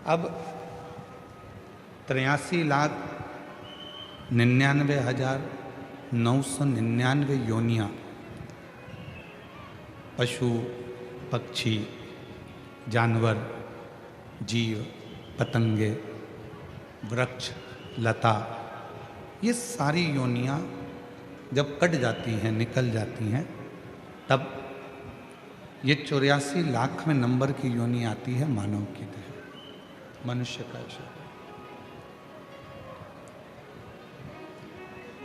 अब 83,99,999 योनियाँ पशु, पक्षी, जानवर, जीव, पतंगे, वृक्ष, लता, ये सारी योनियाँ जब कट जाती हैं, निकल जाती हैं, तब ये 84,00,000वें नंबर की योनि आती है मानव की देह, मनुष्य का शरीर।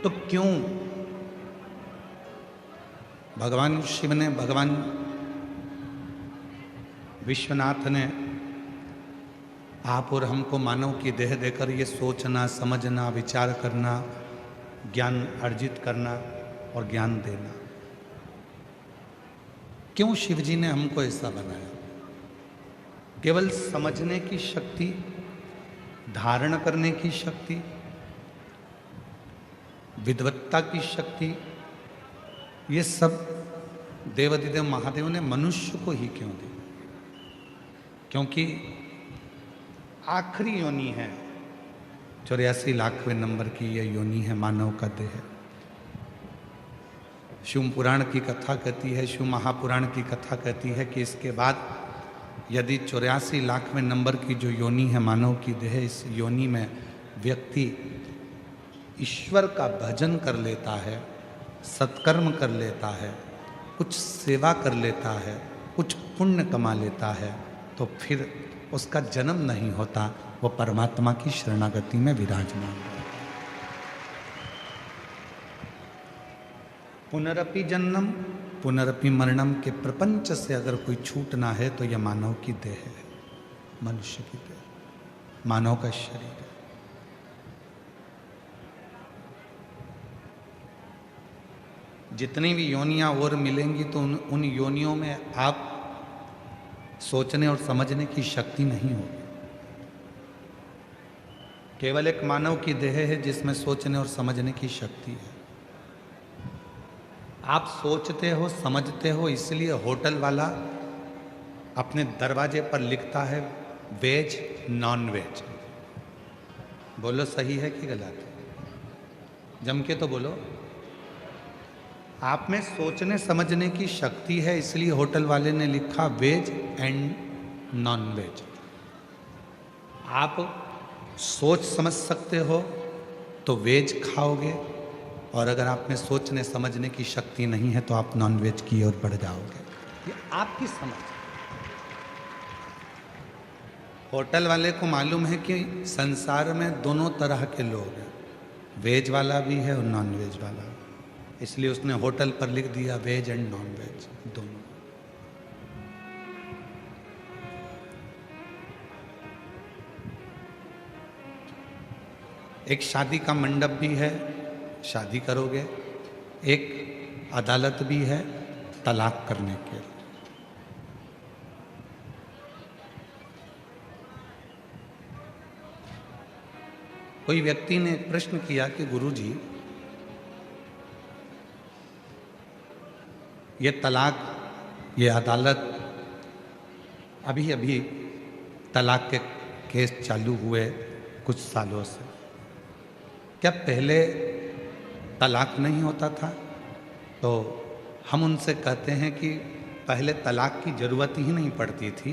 तो क्यों भगवान शिव ने, भगवान विश्वनाथ ने आप और हमको मानव की देह देकर ये सोचना, समझना, विचार करना, ज्ञान अर्जित करना और ज्ञान देना, क्यों शिव जी ने हमको ऐसा बनाया? केवल समझने की शक्ति, धारण करने की शक्ति, विद्वत्ता की शक्ति, ये सब देवाधिदेव महादेव ने मनुष्य को ही क्यों दी? क्योंकि आखिरी योनि है, 84,00,000वें नंबर की यह योनि है मानव का देह। शिव पुराण की कथा कहती है, शिव महापुराण की कथा कहती है कि इसके बाद यदि 84,00,000वें नंबर की जो योनि है मानव की देह, इस योनि में व्यक्ति ईश्वर का भजन कर लेता है, सत्कर्म कर लेता है, कुछ सेवा कर लेता है, कुछ पुण्य कमा लेता है, तो फिर उसका जन्म नहीं होता, वो परमात्मा की शरणागति में विराजमान है। पुनरपि जन्म पुनरपि मरणम के प्रपंच से अगर कोई छूटना है तो यह मानव की देह है, मनुष्य की देह, मानव का शरीर है। जितनी भी योनियां और मिलेंगी तो उन योनियों में आप सोचने और समझने की शक्ति नहीं होगी। केवल एक मानव की देह है जिसमें सोचने और समझने की शक्ति है। आप सोचते हो, समझते हो, इसलिए होटल वाला अपने दरवाजे पर लिखता है वेज, नॉन वेज। बोलो सही है कि गलत? जम के तो बोलो। आप में सोचने समझने की शक्ति है, इसलिए होटल वाले ने लिखा वेज एंड नॉन वेज। आप सोच समझ सकते हो तो वेज खाओगे, और अगर आप में सोचने समझने की शक्ति नहीं है तो आप नॉन वेज की ओर बढ़ जाओगे। ये आपकी समझ। होटल वाले को मालूम है कि संसार में दोनों तरह के लोग हैं, वेज वाला भी है और नॉन वेज वाला, इसलिए उसने होटल पर लिख दिया वेज एंड नॉन वेज दोनों। एक शादी का मंडप भी है, शादी करोगे, एक अदालत भी है तलाक करने के लिए। कोई व्यक्ति ने एक प्रश्न किया कि गुरुजी, ये तलाक, ये अदालत, अभी अभी तलाक के केस चालू हुए कुछ सालों से, क्या पहले तलाक नहीं होता था? तो हम उनसे कहते हैं कि पहले तलाक की ज़रूरत ही नहीं पड़ती थी।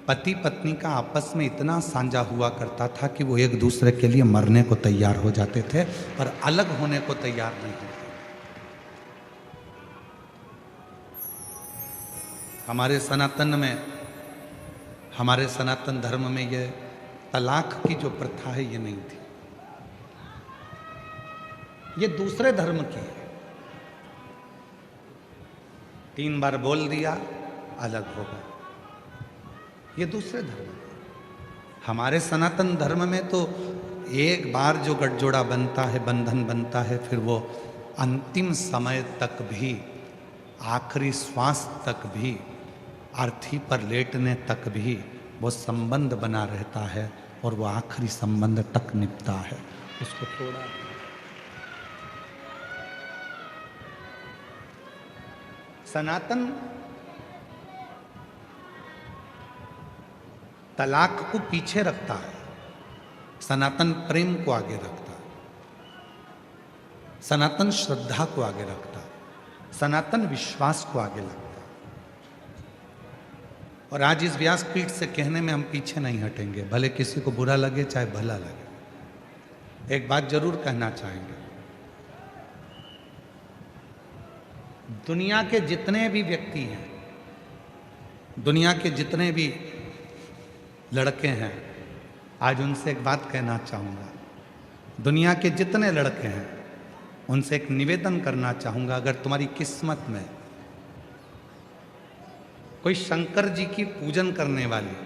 पति पत्नी का आपस में इतना साझा हुआ करता था कि वो एक दूसरे के लिए मरने को तैयार हो जाते थे, पर अलग होने को तैयार नहीं होते। हमारे सनातन धर्म में ये तलाक की जो प्रथा है ये नहीं थी, ये दूसरे धर्म की है। 3 बार बोल दिया अलग हो गया, ये दूसरे धर्म है। हमारे सनातन धर्म में तो एक बार जो गठजोड़ा बनता है, बंधन बनता है, फिर वो अंतिम समय तक भी, आखिरी श्वास तक भी, अर्थी पर लेटने तक भी वो संबंध बना रहता है, और वो आखिरी संबंध तक निभता है। उसको तोड़ा सनातन तलाक को पीछे रखता है, सनातन प्रेम को आगे रखता है, सनातन श्रद्धा को आगे रखता है, सनातन विश्वास को आगे लगता है। और आज इस व्यासपीठ से कहने में हम पीछे नहीं हटेंगे, भले किसी को बुरा लगे चाहे भला लगे। एक बात जरूर कहना चाहेंगे, दुनिया के जितने भी व्यक्ति हैं, दुनिया के जितने भी लड़के हैं, आज उनसे एक बात कहना चाहूँगा। दुनिया के जितने लड़के हैं उनसे एक निवेदन करना चाहूँगा, अगर तुम्हारी किस्मत में कोई शंकर जी की पूजन करने वाली,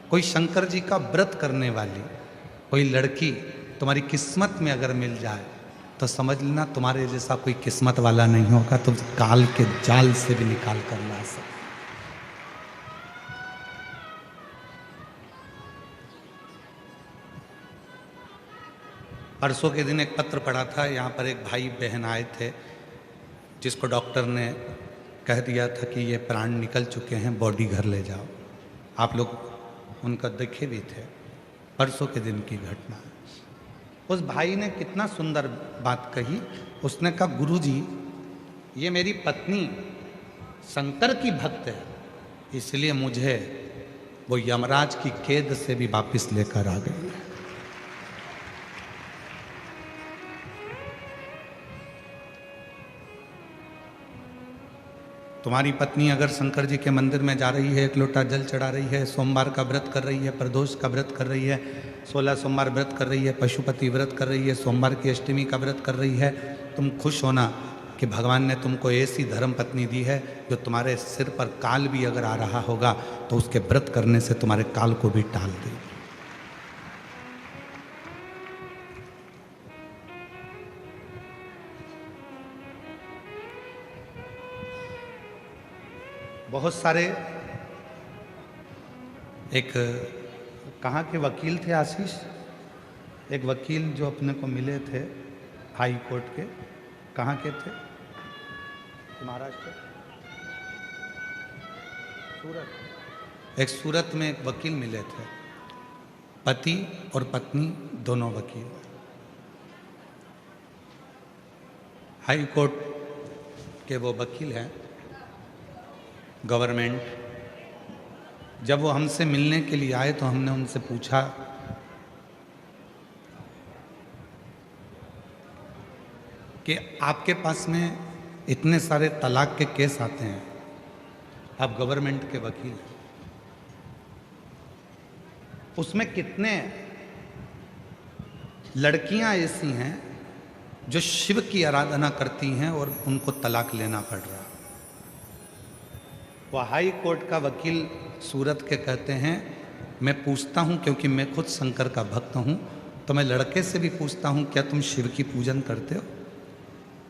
कोई शंकर जी का व्रत करने वाली कोई लड़की तुम्हारी किस्मत में अगर मिल जाए तो समझ लेना तुम्हारे जैसा कोई किस्मत वाला नहीं होगा, तुम काल के जाल से भी निकाल कर ला सकते। परसों के दिन एक पत्र पढ़ा था, यहाँ पर एक भाई बहन आए थे जिसको डॉक्टर ने कह दिया था कि ये प्राण निकल चुके हैं, बॉडी घर ले जाओ। आप लोग उनका देखे भी थे, परसों के दिन की घटना। उस भाई ने कितना सुंदर बात कही। उसने कहा, गुरुजी ये मेरी पत्नी शंकर की भक्त है, इसलिए मुझे वो यमराज की कैद से भी वापस लेकर आ गई। तुम्हारी पत्नी अगर शंकर जी के मंदिर में जा रही है, एक लोटा जल चढ़ा रही है, सोमवार का व्रत कर रही है, प्रदोष का व्रत कर रही है, 16 सोमवार व्रत कर रही है, पशुपति व्रत कर रही है, सोमवार की अष्टमी का व्रत कर रही है, तुम खुश होना कि भगवान ने तुमको ऐसी धर्म पत्नी दी है जो तुम्हारे सिर पर काल भी अगर आ रहा होगा तो उसके व्रत करने से तुम्हारे काल को भी टाल देगी। बहुत सारे एक कहाँ के वकील थे आशीष, एक वकील जो अपने को मिले थे हाई कोर्ट के, कहाँ के थे? महाराष्ट्र, सूरत। एक सूरत में एक वकील मिले थे, पति और पत्नी दोनों वकील। हाई कोर्ट के वो वकील हैं, गवर्नमेंट। जब वो हमसे मिलने के लिए आए तो हमने उनसे पूछा कि आपके पास में इतने सारे तलाक के केस आते हैं, आप गवर्नमेंट के वकील हैं, उसमें कितने लड़कियां ऐसी हैं जो शिव की आराधना करती हैं और उनको तलाक लेना पड़ रहा है? वो हाई कोर्ट का वकील सूरत के कहते हैं, मैं पूछता हूं क्योंकि मैं खुद शंकर का भक्त हूं, तो मैं लड़के से भी पूछता हूं क्या तुम शिव की पूजन करते हो?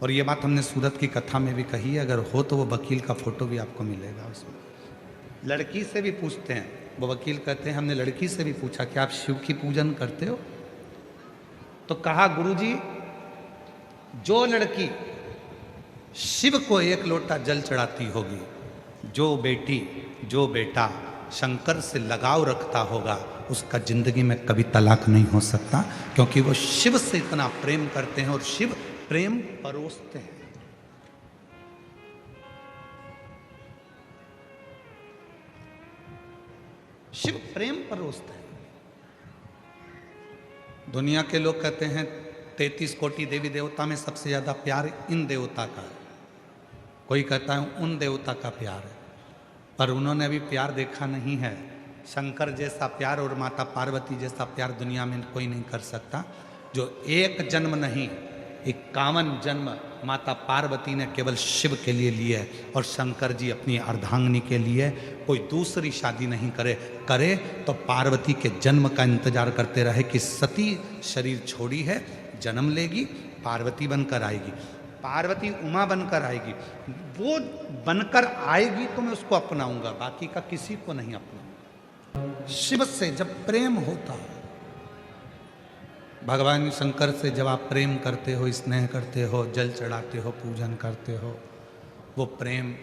और ये बात हमने सूरत की कथा में भी कही है, अगर हो तो वो वकील का फोटो भी आपको मिलेगा उसमें। लड़की से भी पूछते हैं, वो वकील कहते हैं हमने लड़की से भी पूछा कि आप शिव की पूजन करते हो? तो कहा, गुरुजी जो लड़की शिव को एक लोटा जल चढ़ाती होगी, जो बेटी जो बेटा शंकर से लगाव रखता होगा, उसका जिंदगी में कभी तलाक नहीं हो सकता, क्योंकि वो शिव से इतना प्रेम करते हैं और शिव प्रेम परोसते हैं। शिव प्रेम परोसते हैं। दुनिया के लोग कहते हैं 33 कोटि देवी देवता में सबसे ज्यादा प्यार इन देवता का है, कोई कहता है उन देवता का प्यार है, पर उन्होंने अभी प्यार देखा नहीं है। शंकर जैसा प्यार और माता पार्वती जैसा प्यार दुनिया में कोई नहीं कर सकता। जो एक जन्म नहीं 51 जन्म माता पार्वती ने केवल शिव के लिए लिए और शंकर जी अपनी अर्धांगिनी के लिए। कोई दूसरी शादी नहीं करे तो पार्वती के जन्म का इंतजार करते रहे कि सती शरीर छोड़ी है, जन्म लेगी, पार्वती बनकर आएगी, पार्वती उमा बनकर आएगी, वो बनकर आएगी तो मैं उसको अपनाऊंगा, बाकी का किसी को नहीं अपनाऊंगा। शिव से जब प्रेम होता है, भगवान शंकर से जब आप प्रेम करते हो, स्नेह करते हो, जल चढ़ाते हो, पूजन करते हो, वो प्रेम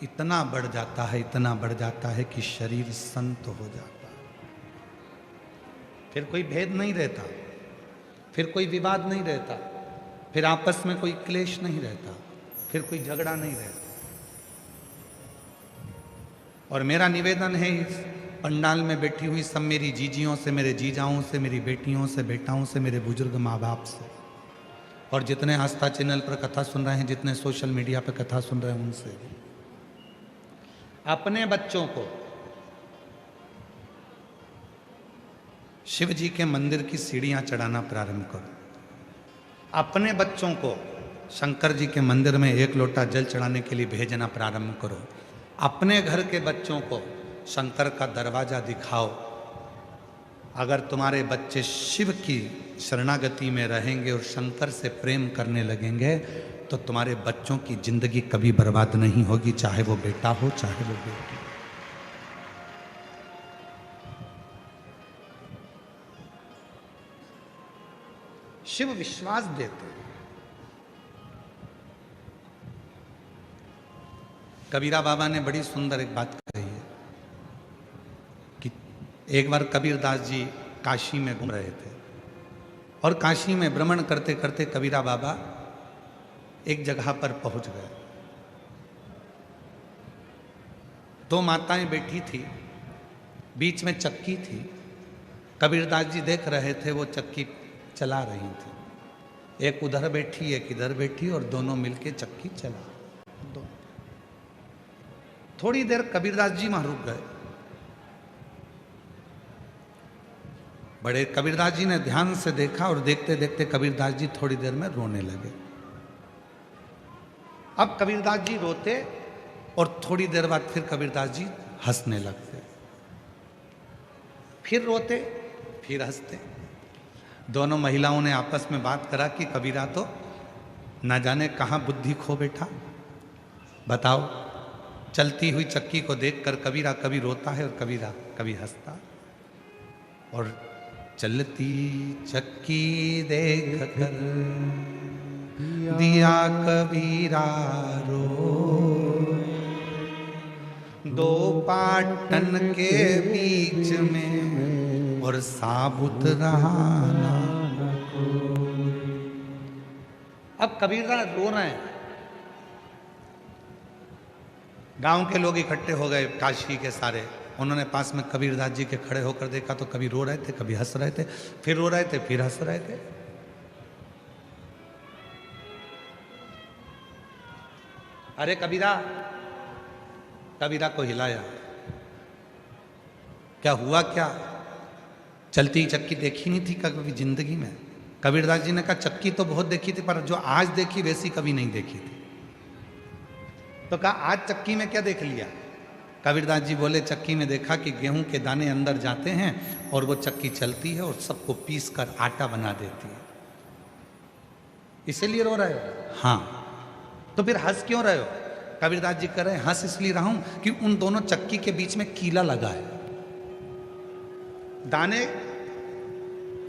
इतना बढ़ जाता है, इतना बढ़ जाता है कि शरीर संत हो जाता है। फिर कोई भेद नहीं रहता, फिर कोई विवाद नहीं रहता, फिर आपस में कोई क्लेश नहीं रहता, फिर कोई झगड़ा नहीं रहता। और मेरा निवेदन है इस पंडाल में बैठी हुई सब मेरी जीजियों से, मेरे जीजाओं से, मेरी बेटियों से, बेटाओं से, मेरे बुजुर्ग माँ बाप से, और जितने आस्था चैनल पर कथा सुन रहे हैं, जितने सोशल मीडिया पर कथा सुन रहे हैं, उनसे अपने बच्चों को शिव जी के मंदिर की सीढ़ियां चढ़ाना प्रारंभ करो। अपने बच्चों को शंकर जी के मंदिर में एक लोटा जल चढ़ाने के लिए भेजना प्रारंभ करो। अपने घर के बच्चों को शंकर का दरवाजा दिखाओ। अगर तुम्हारे बच्चे शिव की शरणागति में रहेंगे और शंकर से प्रेम करने लगेंगे तो तुम्हारे बच्चों की जिंदगी कभी बर्बाद नहीं होगी, चाहे वो बेटा हो चाहे वो बेटी। शिव विश्वास देते हैं। कबीरा बाबा ने बड़ी सुंदर एक बात कही है कि एक बार कबीरदास जी काशी में घूम रहे थे और काशी में भ्रमण करते करते कबीरा बाबा एक जगह पर पहुंच गए। दो माताएं बैठी थी, बीच में चक्की थी। कबीरदास जी देख रहे थे, वो चक्की चला रही थी। एक उधर बैठी एक इधर बैठी और दोनों मिलके चक्की चला। थोड़ी देर कबीरदास जी वहां रुक गए। बड़े कबीरदास जी ने ध्यान से देखा और देखते देखते कबीरदास जी थोड़ी देर में रोने लगे। अब कबीरदास जी रोते और थोड़ी देर बाद फिर कबीरदास जी हंसने लगते, फिर रोते फिर हंसते। दोनों महिलाओं ने आपस में बात करा कि कबीरा तो ना जाने कहाँ बुद्धि खो बैठा। बताओ, चलती हुई चक्की को देखकर कबीरा कभी रोता है और कबीरा कभी हंसता। और चलती चक्की देख कर दिया कबीरा रो, दो पाटन के बीच में और साबुत रहा ना। अब कबीरा रो रहे हैं। गांव के लोग इकट्ठे हो गए, काशी के सारे। उन्होंने पास में कबीरदास जी के खड़े होकर देखा तो कभी रो रहे थे, कभी हंस रहे थे, फिर रो रहे थे, फिर हंस रहे थे। अरे कबीरा, कबीरा को हिलाया। क्या हुआ क्या? चलती चक्की देखी नहीं थी कभी जिंदगी में? कबीरदास जी ने कहा चक्की तो बहुत देखी थी पर जो आज देखी वैसी कभी नहीं देखी थी। तो कहा आज चक्की में क्या देख लिया? कबीरदास जी बोले चक्की में देखा कि गेहूं के दाने अंदर जाते हैं और वो चक्की चलती है और सबको पीस कर आटा बना देती है। इसीलिए रो रहे हो? हाँ। तो फिर हंस क्यों रहे हो? कबीरदास जी कह रहे हैं हंस इसलिए रहा हूं कि उन दोनों चक्की के बीच में कीला लगा है। दाने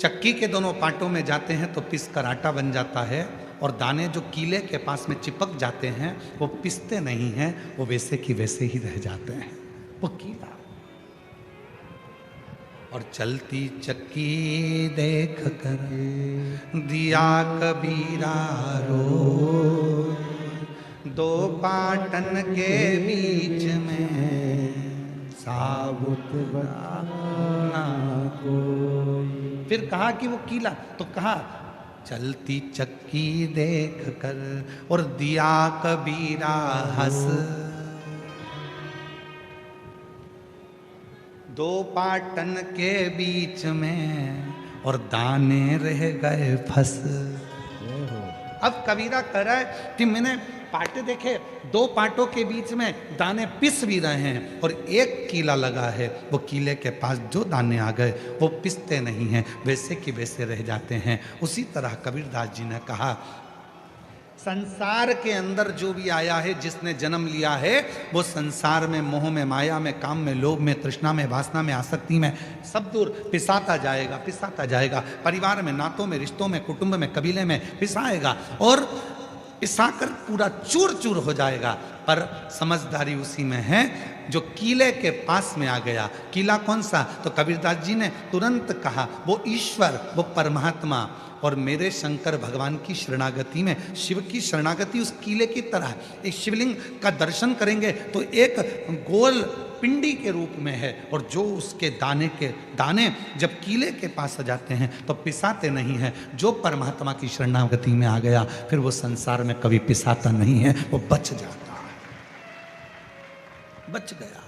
चक्की के दोनों पार्टों में जाते हैं तो पिस कर आटा बन जाता है, और दाने जो कीले के पास में चिपक जाते हैं वो पिसते नहीं हैं, वो वैसे की वैसे ही रह जाते हैं, वो कीला। और चलती चक्की देख कर दिया कबीरा रो, दो पाटन के बीच में साबुत बना कोई। फिर कहा कि वो कीला, तो कहा चलती चक्की देख कर और दिया कबीरा हंस, दो पाटन के बीच में और दाने रह गए फंस। अब कबीरा कह रहा है कि मैंने पाटे देखे, दो पाटों के बीच में दाने पिस भी रहे हैं और एक कीला लगा है, वो कीले के पास जो दाने आ गए वो पिसते नहीं हैं, वैसे कि वैसे रह जाते हैं। उसी तरह कबीरदास जी ने कहा संसार के अंदर जो भी आया है, जिसने जन्म लिया है, वो संसार में मोह में, माया में, काम में, लोभ में, तृष्णा में, वासना में, आसक्ति में सब दूर पिसाता जाएगा, पिसाता जाएगा। परिवार में, नातों में, रिश्तों में, कुटुंब में, कबीले में पिसाएगा। और पिसाकर पूरा चूर चूर हो जाएगा। पर समझदारी उसी में है जो कीले के पास में आ गया। कीला कौन सा? तो कबीरदास जी ने तुरंत कहा वो ईश्वर, वो परमात्मा। और मेरे शंकर भगवान की शरणागति में, शिव की शरणागति उस कीले की तरह है। एक शिवलिंग का दर्शन करेंगे तो एक गोल पिंडी के रूप में है, और जो उसके दाने जब कीले के पास आ जाते हैं तो पिसाते नहीं हैं। जो परमात्मा की शरणागति में आ गया फिर वो संसार में कभी पिसाता नहीं है, वो बच जाता है, बच गया।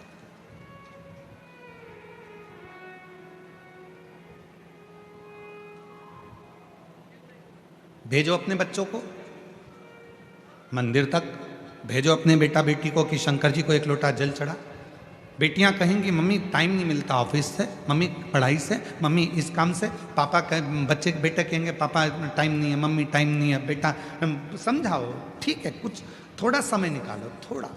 भेजो अपने बच्चों को मंदिर तक, भेजो अपने बेटा बेटी को कि शंकर जी को एक लोटा जल चढ़ा। बेटियां कहेंगी मम्मी टाइम नहीं मिलता ऑफिस से, मम्मी पढ़ाई से, मम्मी इस काम से। पापा बेटे कहेंगे पापा टाइम नहीं है, मम्मी टाइम नहीं है। बेटा समझाओ, ठीक है, कुछ थोड़ा समय निकालो, थोड़ा।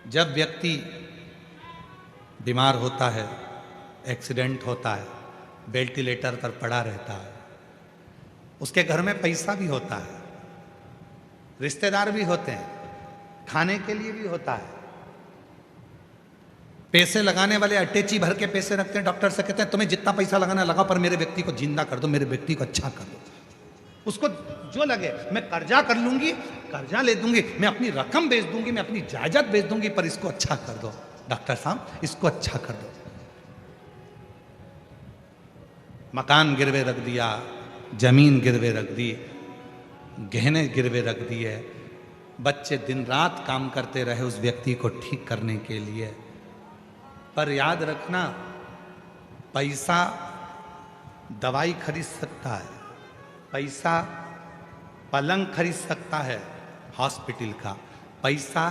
जब व्यक्ति बीमार होता है, एक्सीडेंट होता है, वेंटिलेटर पर पड़ा रहता है, उसके घर में पैसा भी होता है, रिश्तेदार भी होते हैं, खाने के लिए भी होता है। पैसे लगाने वाले अटैची भर के पैसे रखते हैं, डॉक्टर से कहते हैं तुम्हें जितना पैसा लगाना लगाओ, पर मेरे व्यक्ति को जिंदा कर दो, मेरे व्यक्ति को अच्छा कर दो। उसको जो लगे, मैं कर्जा कर लूंगी, कर्जा ले दूंगी, मैं अपनी रकम बेच दूंगी, मैं अपनी जायदाद बेच दूंगी, पर इसको अच्छा कर दो डॉक्टर साहब, इसको अच्छा कर दो। मकान गिरवे रख दिया, जमीन गिरवे रख दी, गहने गिरवे रख दिए, बच्चे दिन रात काम करते रहे उस व्यक्ति को ठीक करने के लिए। पर याद रखना, पैसा दवाई खरीद सकता है, पैसा पलंग खरीद सकता है हॉस्पिटल का, पैसा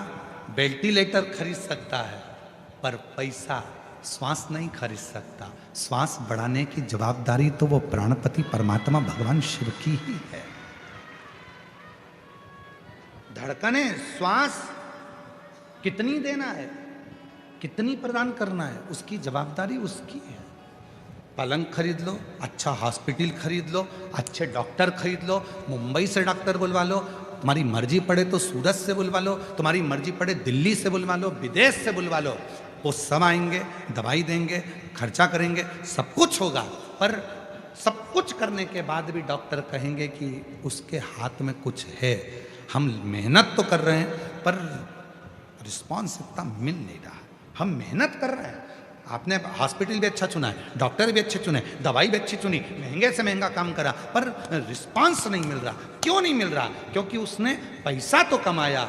वेंटिलेटर खरीद सकता है, पर पैसा श्वास नहीं खरीद सकता। श्वास बढ़ाने की जवाबदारी तो वो प्राणपति परमात्मा भगवान शिव की ही है। धड़कने, श्वास कितनी देना है, कितनी प्रदान करना है, उसकी जवाबदारी उसकी है। पलंग खरीद लो, अच्छा हॉस्पिटल खरीद लो, अच्छे डॉक्टर खरीद लो, मुंबई से डॉक्टर बुलवा लो, तुम्हारी मर्जी पड़े तो सूरत से बुलवा लो, तुम्हारी मर्जी पड़े दिल्ली से बुलवा लो, विदेश से बुलवा लो, वो सब आएंगे, दवाई देंगे, खर्चा करेंगे, सब कुछ होगा। पर सब कुछ करने के बाद भी डॉक्टर कहेंगे कि उसके हाथ में कुछ है। हम मेहनत तो कर रहे हैं पर रिस्पॉन्स इतना मिल नहीं रहा। हम मेहनत कर रहे हैं, आपने हॉस्पिटल भी अच्छा चुना है, डॉक्टर भी अच्छे चुने, दवाई भी अच्छी चुनी, महंगे से महंगा काम करा, पर रिस्पांस नहीं मिल रहा। क्यों नहीं मिल रहा? क्योंकि उसने पैसा तो कमाया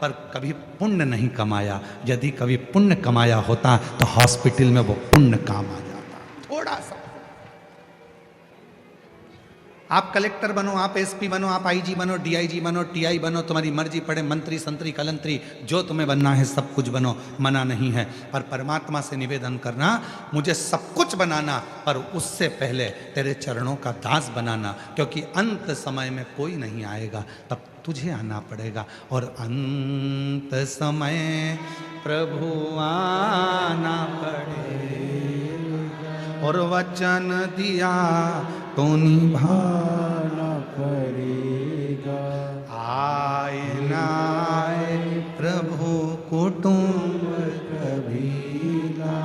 पर कभी पुण्य नहीं कमाया। यदि कभी पुण्य कमाया होता तो हॉस्पिटल में वो पुण्य काम आ जाता। थोड़ा सा आप कलेक्टर बनो, आप एसपी बनो, आप आईजी बनो, डीआईजी बनो, टीआई बनो, तुम्हारी मर्जी पड़े, मंत्री संतरी कलंतरी, जो तुम्हें बनना है सब कुछ बनो, मना नहीं है। पर परमात्मा से निवेदन करना, मुझे सब कुछ बनाना, पर उससे पहले तेरे चरणों का दास बनाना, क्योंकि अंत समय में कोई नहीं आएगा, तब तुझे आना पड़ेगा। और अंत समय प्रभु आना पड़ेगा, और वचन दिया तो निभाना पड़ेगा। आए ना आए प्रभु कुटुंब कबीला,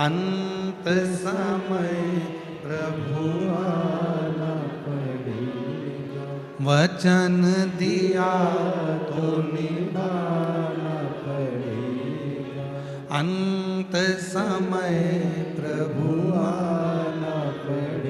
अंत समय प्रभु आना पड़ेगा, वचन दिया तो निभाना पड़ेगा, अंत समय प्रभु आना पड़ेगा।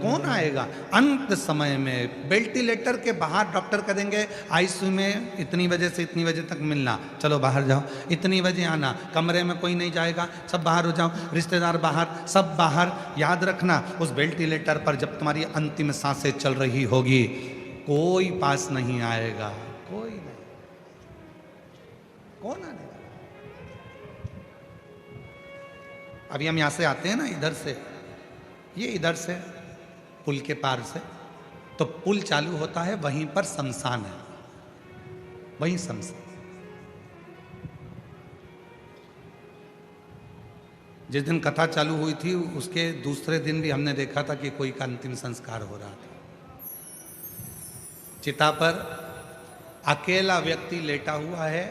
कौन आएगा अंत समय में? वेंटिलेटर के बाहर डॉक्टर कह देंगे आईसीयू में इतनी बजे से इतनी बजे तक मिलना, चलो बाहर जाओ, इतनी बजे आना, कमरे में कोई नहीं जाएगा, सब बाहर हो जाओ, रिश्तेदार बाहर, सब बाहर। याद रखना, उस वेंटिलेटर पर जब तुम्हारी अंतिम सांसें चल रही होगी, कोई पास नहीं आएगा, कोई नहीं। कौन आएगा? अभी हम यहां से आते हैं ना, इधर से, ये इधर से पुल के पार से, तो पुल चालू होता है, वहीं पर शमशान है, वहीं शमशान। जिस दिन कथा चालू हुई थी उसके दूसरे दिन भी हमने देखा था कि कोई का अंतिम संस्कार हो रहा था। चिता पर अकेला व्यक्ति लेटा हुआ है,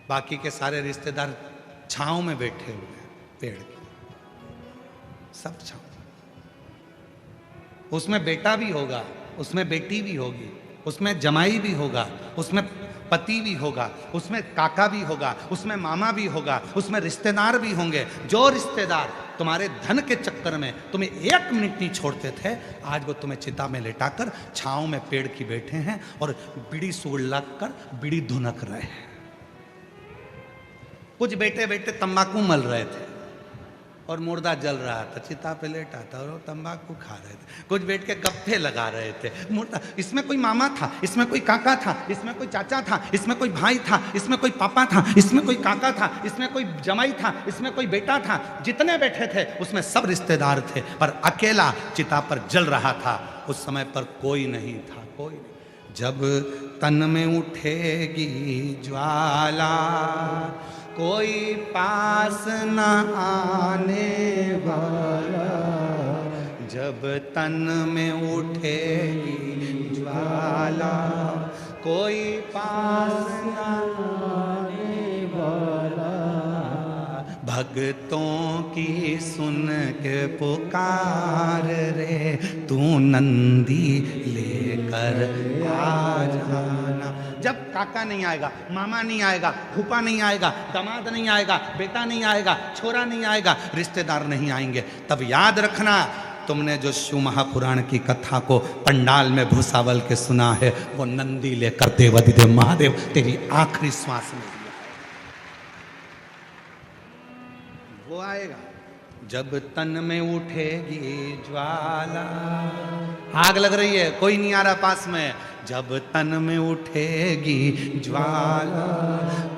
बाकी के सारे रिश्तेदार छांव में बैठे हुए हैं, पेड़ के सब छांव। उसमें बेटा भी होगा, उसमें बेटी भी होगी, उसमें जमाई भी होगा, उसमें पति भी होगा, उसमें काका भी होगा, उसमें मामा भी होगा, उसमें रिश्तेदार भी होंगे। जो रिश्तेदार तुम्हारे धन के चक्कर में तुम्हें 1 मिनट नहीं छोड़ते थे, आज वो तुम्हें चिता में लेटाकर छांव में पेड़ की बैठे हैं और बीड़ी सुगड़ कर बीड़ी धुनक रहे हैं। कुछ बेटे बेटे तंबाकू मल रहे थे और मुर्दा जल रहा था, चिता पे लेटा था और तंबाकू खा रहे थे। कुछ बैठ के गप्पे लगा रहे थे। मुर्दा, इसमें कोई मामा था, इसमें कोई काका था, इसमें कोई चाचा था, इसमें कोई भाई था, इसमें कोई पापा था, इसमें कोई काका था, इसमें कोई जमाई था, इसमें कोई बेटा था। जितने बैठे थे उसमें सब रिश्तेदार थे, पर अकेला चिता पर जल रहा था। उस समय पर कोई नहीं था, कोई नहीं। जब तन में उठेगी ज्वाला, कोई पास न आने वाला। जब तन में उठेगी ज्वाला, कोई पास न आने वाला। भक्तों की सुन के पुकार रे, तू नंदी लेकर आ जाना। जब काका नहीं आएगा, मामा नहीं आएगा, फूफा नहीं आएगा, दामाद नहीं आएगा, बेटा नहीं आएगा, छोरा नहीं आएगा, रिश्तेदार नहीं आएंगे, तब याद रखना तुमने जो शिव महापुराण की कथा को पंडाल में भूसावल के सुना है, वो नंदी लेकर देवाधिदेव महादेव तेरी आखिरी श्वास में दिया है, वो आएगा। जब तन में उठेगी ज्वाला, आग लग रही है, कोई नहीं आ रहा पास में। जब तन में उठेगी ज्वाला,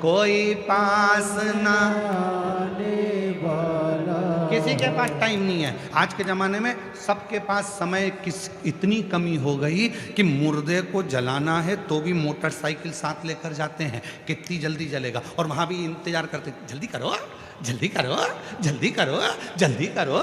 कोई पास न आने वाला। किसी के पास टाइम नहीं है। आज के ज़माने में सबके पास समय इतनी कमी हो गई कि मुर्दे को जलाना है तो भी मोटरसाइकिल साथ लेकर जाते हैं, कितनी जल्दी जलेगा, और वहाँ भी इंतजार करते, जल्दी करो जल्दी करो जल्दी करो जल्दी करो।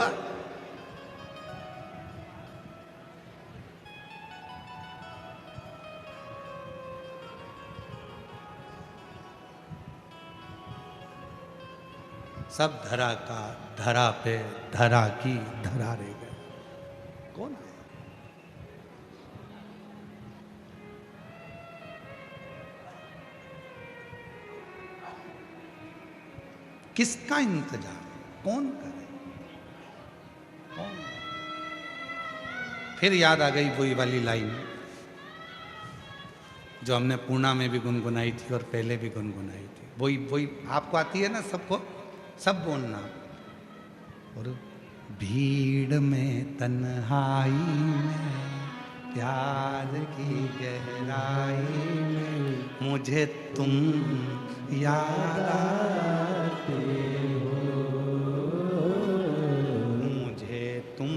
सब धरा का धरा पे, धरा की धरा रह गए। कौन है? किसका इंतजार? कौन करे? कौन? फिर याद आ गई वही वाली लाइन जो हमने पूर्णा में भी गुनगुनाई थी और पहले भी गुनगुनाई थी। वही वही आपको आती है ना, सबको सब बोलना। और भीड़ में तन्हाई में, प्यार की गहराई में, मुझे तुम याद आते हो, मुझे तुम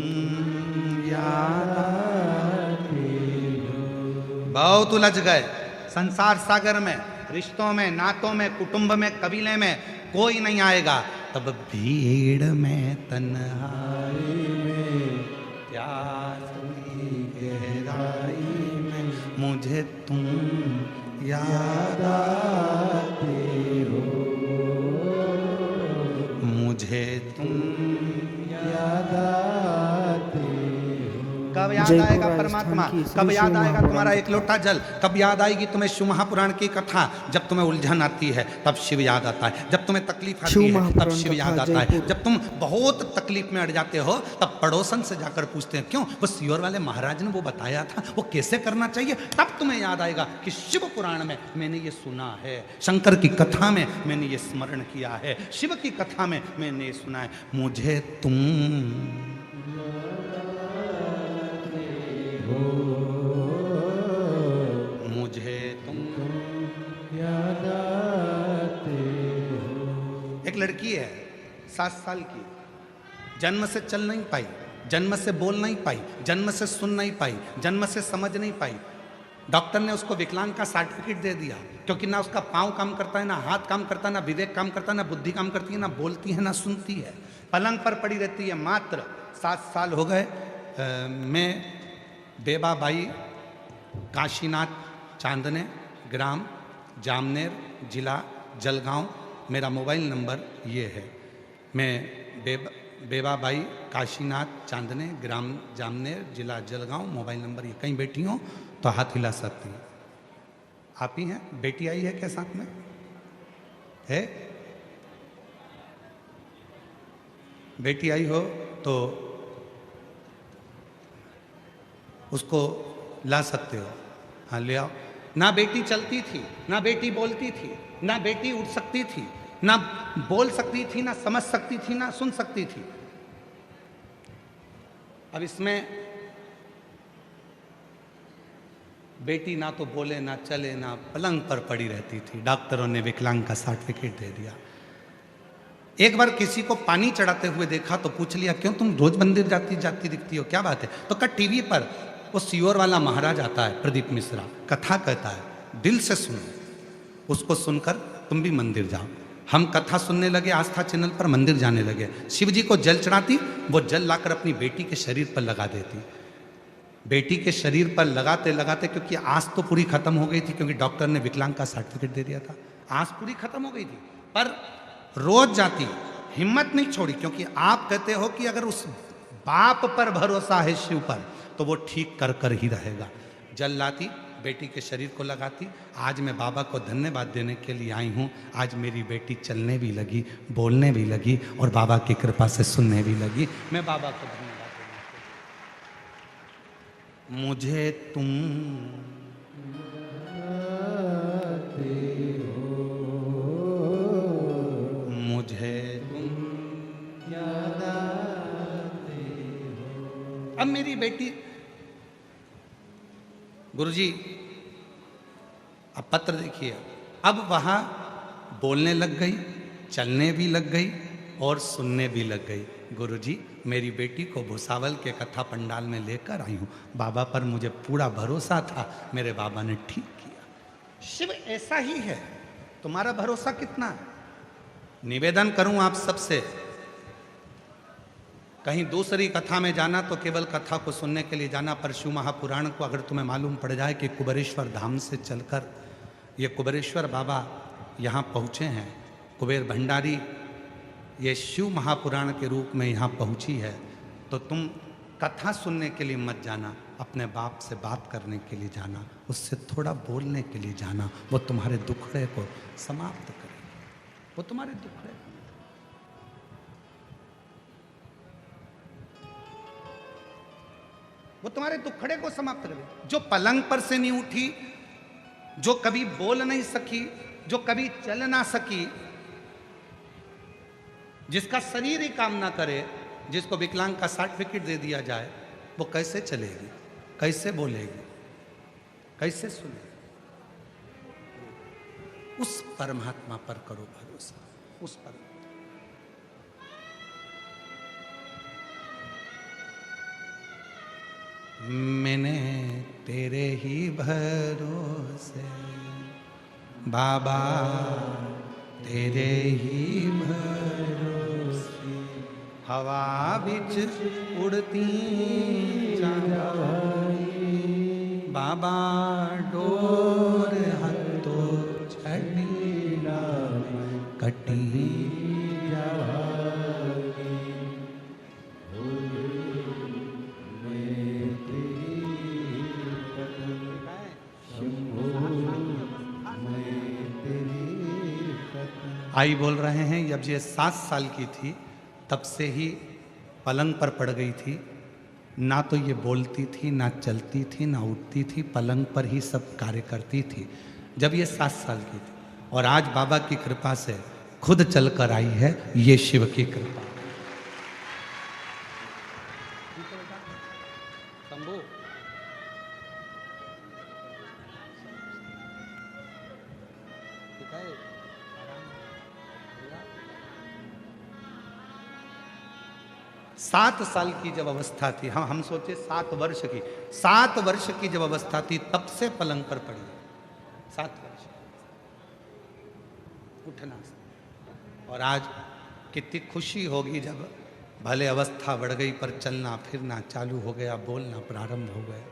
याद आते हो। बहुत उलझ गए संसार सागर में, रिश्तों में, नातों में, कुटुंब में, कबीले में कोई नहीं आएगा। तब भीड़ में तन्हाई में, प्यार की गहराई में, मुझे तुम याद आते हो, मुझे तुम याद आते हो। कब याद आएगा परमात्मा? कब याद आएगा तुम्हारा एक लोटा जल? कब याद आएगी तुम्हें शिव महापुराण की कथा? जब तुम्हें उलझन आती है तब शिव याद आता है, जब तुम्हें तकलीफ आती है तब शिव याद आता है, जब तुम बहुत तकलीफ में अड़ जाते हो तब पड़ोसन से जाकर पूछते हैं, क्यों वो सियोर वाले महाराज ने वो बताया था, वो कैसे करना चाहिए, तब तुम्हें याद आएगा कि शिव पुराण में मैंने ये सुना है, शंकर की कथा में मैंने ये स्मरण किया है, शिव की कथा में मैंने ये सुना है, मुझे तुम मुझे तुम याद आते हो। एक लड़की है 7 साल की, जन्म से चल नहीं पाई, जन्म से बोल नहीं पाई, जन्म से सुन नहीं पाई, जन्म से समझ नहीं पाई, डॉक्टर ने उसको विकलांग का सर्टिफिकेट दे दिया, क्योंकि ना उसका पाँव काम करता है, ना हाथ काम करता है, ना विवेक काम करता है, ना बुद्धि काम करती है, ना बोलती है, ना सुनती है, पलंग पर पड़ी रहती है। मात्र 7 साल हो गए। मैं बेबाबाई काशीनाथ चांदने, ग्राम जामनेर, जिला जलगांव, मेरा मोबाइल नंबर ये है। मैं बेबाबाई काशीनाथ चांदने, ग्राम जामनेर, जिला जलगांव, मोबाइल नंबर ये। कहीं बैठी हो तो हाथ हिला सकती हैं। आप ही हैं? बेटी आई है क्या साथ में? है? बेटी आई हो तो उसको ला सकते हो। हाँ ले आओ। ना बेटी चलती थी, ना बेटी बोलती थी, ना बेटी उठ सकती थी, ना बोल सकती थी, ना समझ सकती थी, ना सुन सकती थी। अब इसमें बेटी ना तो बोले, ना चले, ना पलंग पर पड़ी रहती थी। डॉक्टरों ने विकलांग का सर्टिफिकेट दे दिया। एक बार किसी को पानी चढ़ाते हुए देखा तो पूछ लिया, क्यों तुम रोज मंदिर जाती जाती दिखती हो, क्या बात है? तो कहा टीवी पर वो सीहोर वाला महाराज आता है, प्रदीप मिश्रा, कथा कहता है, दिल से सुनो, उसको सुनकर तुम भी मंदिर जाओ। हम कथा सुनने लगे, आस्था चैनल पर मंदिर जाने लगे। शिव जी को जल चढ़ाती, वो जल लाकर अपनी बेटी के शरीर पर लगा देती। बेटी के शरीर पर लगाते लगाते, क्योंकि आस तो पूरी खत्म हो गई थी, क्योंकि डॉक्टर ने विकलांग का सर्टिफिकेट दे दिया था, आस पूरी खत्म हो गई थी, पर रोज जाती, हिम्मत नहीं छोड़ी, क्योंकि आप कहते हो कि अगर उस बाप पर भरोसा है, शिव पर, तो वो ठीक कर कर ही रहेगा। जल लाती, बेटी के शरीर को लगाती। आज मैं बाबा को धन्यवाद देने के लिए आई हूँ। आज मेरी बेटी चलने भी लगी, बोलने भी लगी, और बाबा की कृपा से सुनने भी लगी। मैं बाबा को धन्यवाद देना। मुझे तुम मुझे तुम याद आते हो। अब मेरी बेटी, गुरुजी अब पत्र देखिए, अब वहां बोलने लग गई, चलने भी लग गई, और सुनने भी लग गई। गुरुजी मेरी बेटी को भुसावल के कथा पंडाल में लेकर आई हूं। बाबा पर मुझे पूरा भरोसा था, मेरे बाबा ने ठीक किया। शिव ऐसा ही है। तुम्हारा भरोसा कितना है? निवेदन करूं आप सबसे, कहीं दूसरी कथा में जाना तो केवल कथा को सुनने के लिए जाना, पर शिव महापुराण को अगर तुम्हें मालूम पड़ जाए कि कुबेरेश्वर धाम से चलकर ये कुबेरेश्वर बाबा यहाँ पहुँचे हैं, कुबेर भंडारी ये शिव महापुराण के रूप में यहाँ पहुँची है, तो तुम कथा सुनने के लिए मत जाना, अपने बाप से बात करने के लिए जाना, उससे थोड़ा बोलने के लिए जाना। वो तुम्हारे दुखड़े को समाप्त करेगी, वो तुम्हारे दुखड़े, वो तुम्हारे दुखड़े को समाप्त करे। जो पलंग पर से नहीं उठी, जो कभी बोल नहीं सकी, जो कभी चल ना सकी, जिसका शरीर ही काम ना करे, जिसको विकलांग का सर्टिफिकेट दे दिया जाए, वो कैसे चलेगी, कैसे बोलेगी, कैसे सुनेगी? उस परमात्मा पर करो भरोसा, उस पर। मैंने तेरे ही भरोसे बाबा, तेरे ही भरोसे हवा बिच उड़ती जाई, बाबा डोर हथो छड़ी कटी आई बोल रहे हैं। जब ये 7 साल की थी तब से ही पलंग पर पड़ गई थी, ना तो ये बोलती थी, ना चलती थी, ना उठती थी, पलंग पर ही सब कार्य करती थी जब ये 7 साल की थी। और आज बाबा की कृपा से खुद चलकर आई है, ये शिव की कृपा। 7 साल की जब अवस्था थी, हम सोचे 7 वर्ष की, 7 वर्ष की जब अवस्था थी तब से पलंग पर पड़ी, 7 वर्ष उठना। और आज कितनी खुशी होगी जब भले अवस्था बढ़ गई पर चलना फिरना चालू हो गया, बोलना प्रारंभ हो गया।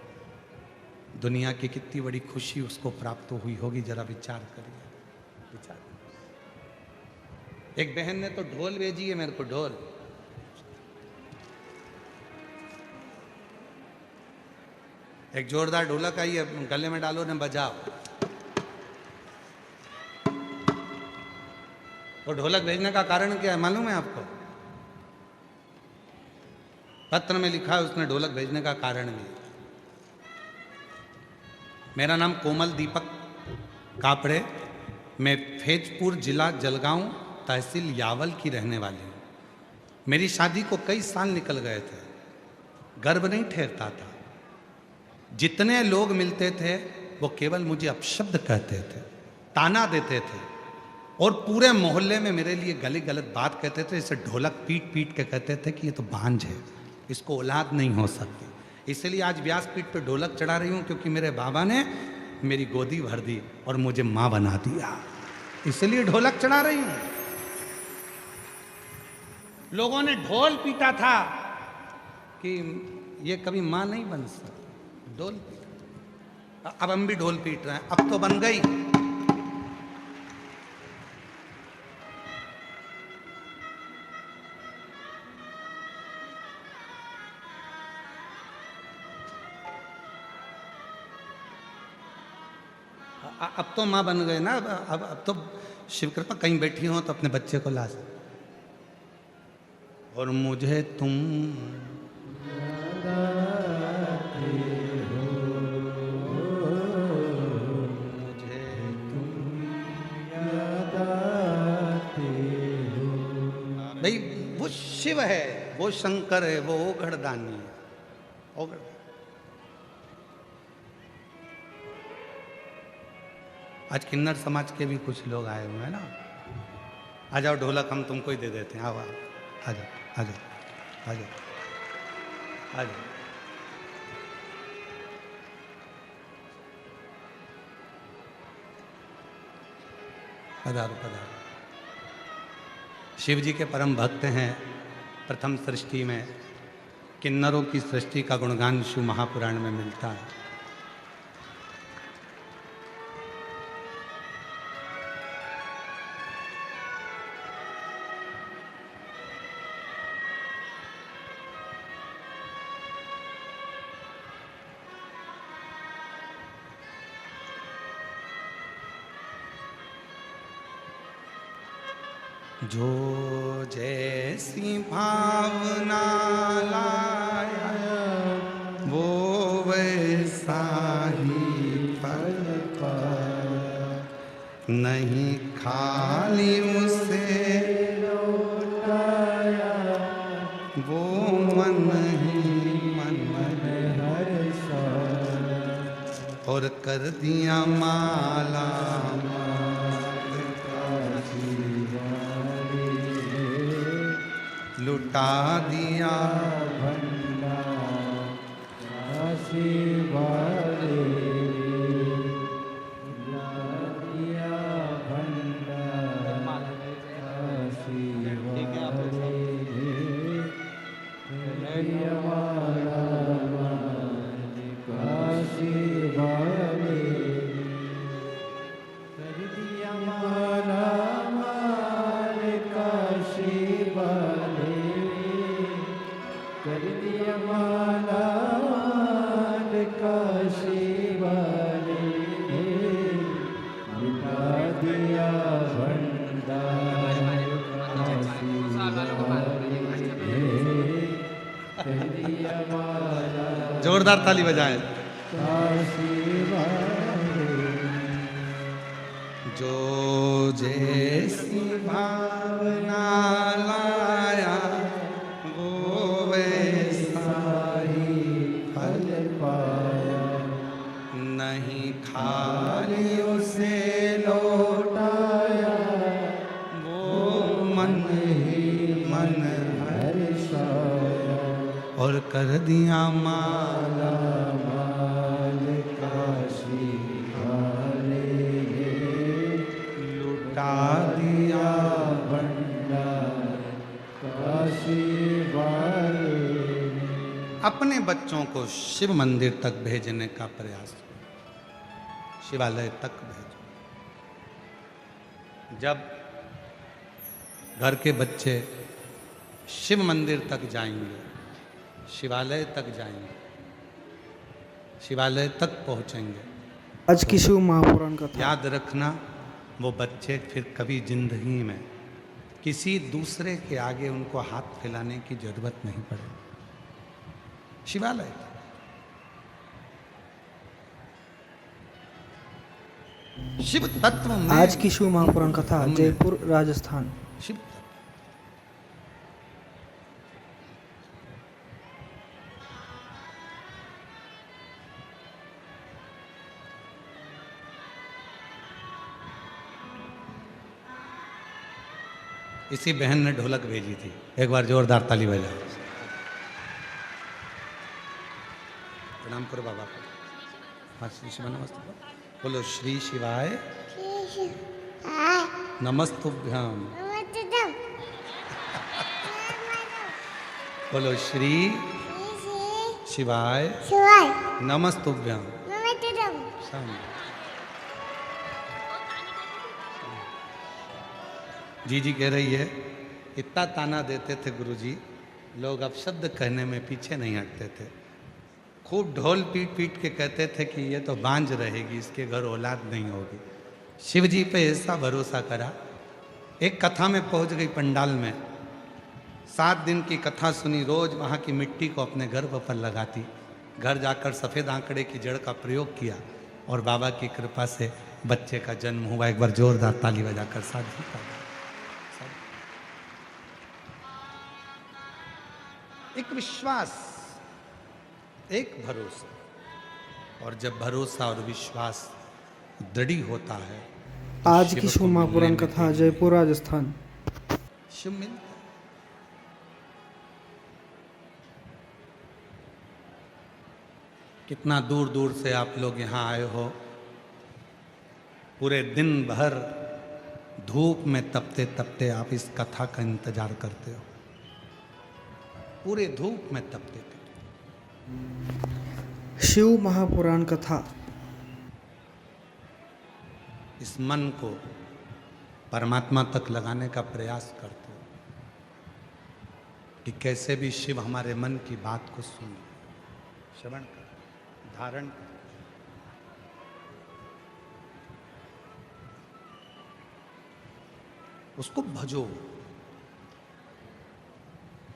दुनिया की कितनी बड़ी खुशी उसको प्राप्त हुई होगी, जरा विचार करिए, विचार। एक बहन ने तो ढोल भेजी है मेरे को, ढोल। एक जोरदार ढोलक आई है, गले में डालो ने बजाओ। वो ढोलक भेजने का कारण क्या है मालूम है आपको? पत्र में लिखा है उसने ढोलक भेजने का कारण भी। मेरा नाम कोमल दीपक कापड़े, मैं फैजपुर जिला जलगांव तहसील यावल की रहने वाली हूँ। मेरी शादी को कई साल निकल गए थे, गर्व नहीं ठहरता था। जितने लोग मिलते थे वो केवल मुझे अपशब्द कहते थे, ताना देते थे, और पूरे मोहल्ले में मेरे लिए गली गलत बात कहते थे। इसे ढोलक पीट पीट के कहते थे कि ये तो बांझ है, इसको औलाद नहीं हो सकती। इसलिए आज व्यासपीठ पे ढोलक चढ़ा रही हूँ, क्योंकि मेरे बाबा ने मेरी गोदी भर दी और मुझे माँ बना दिया, इसलिए ढोलक चढ़ा रही हूँ। लोगों ने ढोल पीटा था कि ये कभी माँ नहीं बन सकती, ढोल पीटा। अब हम भी ढोल पीट रहे हैं, अब तो बन गई। अब तो माँ बन गए ना, अब तो शिव कृपा, कहीं बैठी हो तो अपने बच्चे को ला सकते। और मुझे तुम भाई, वो शिव है, वो शंकर है, वो ओघड़दानी है, ओघड़। आज किन्नर समाज के भी कुछ लोग आए हुए हैं ना। आ जाओ, ढोलक हम तुमको ही दे देते हैं। आओ, आ जाओ, आ जाओ, आ जाओ, आ जाओ। पधारो, पधारो। शिव जी के परम भक्त हैं। प्रथम सृष्टि में किन्नरों की सृष्टि का गुणगान शिव महापुराण में मिलता है। जो जैसी भावना लाया वो वैसा ही फल पाया, नहीं खाली उसे लौटाया, वो मन ही मन हर्षा, और कर दिया माला लुटा दिया भंडार काशी वाले, लुटा दिया भंडार काशी वाले, काशी वाले, कर दिया माला माल काशी वाले, कर दिया माला माल काशी वाले, लुटा दिया भंडार काशी वाले, कर दिया माला। जोरदार ताली बजाएं। काशी वाले, जो जैसी भावना लाया वो वैसा ही फल पाया, नहीं खाली उसे लौटाया, वो मन ही मन हर्षाया, और कर दिया माला माल काशी वाले ने, लुटा दिया भंडार काशी वाले ने। अपने बच्चों को शिव मंदिर तक भेजने का प्रयास, शिवालय तक भेजो। जब घर के बच्चे शिव मंदिर तक जाएंगे, शिवालय तक जाएंगे, शिवालय तक पहुंचेंगे, आज की शिव महापुराण कथा। याद रखना वो बच्चे फिर कभी जिंदगी में किसी दूसरे के आगे उनको हाथ फैलाने की जरूरत नहीं पड़े। शिवालय शिव तत्व में, आज की शिव महापुराण कथा, जयपुर राजस्थान। शिव इसी बहन ने ढोलक भेजी थी, एक बार जोरदार ताली बजा। प्रणाम करो बाबा को। हाँ, श्री शिवाय नमस्ते बोलो। श्री शिवाय नमस्तुभ्यम। बोलो श्री शिवाय नमस्तुभ्यम। जी कह रही है, इतना ताना देते थे गुरुजी, लोग अब शब्द कहने में पीछे नहीं हटते थे। खूब ढोल पीट पीट के कहते थे कि ये तो बांझ रहेगी, इसके घर औलाद नहीं होगी। शिव जी पे ऐसा भरोसा करा, एक कथा में पहुंच गई पंडाल में, 7 दिन की कथा सुनी, रोज वहाँ की मिट्टी को अपने गर्भ पर लगाती, घर जाकर सफ़ेद आंकड़े की जड़ का प्रयोग किया और बाबा की कृपा से बच्चे का जन्म हुआ। एक बार जोरदार ताली बजाकर साथ ही एक विश्वास, एक भरोसा, और जब भरोसा और विश्वास दृढ़ होता है तो आज की शिव महापुराण कथा, जयपुर राजस्थान। शिव मिलता है। कितना दूर दूर से आप लोग यहाँ आए हो, पूरे दिन भर धूप में तपते तपते आप इस कथा का इंतजार करते हो, पूरे धूप में तपते थे। शिव महापुराण कथा। इस मन को परमात्मा तक लगाने का प्रयास करते हो कि कैसे भी शिव हमारे मन की बात को सुने, श्रवण कर, धारण कर। उसको भजो।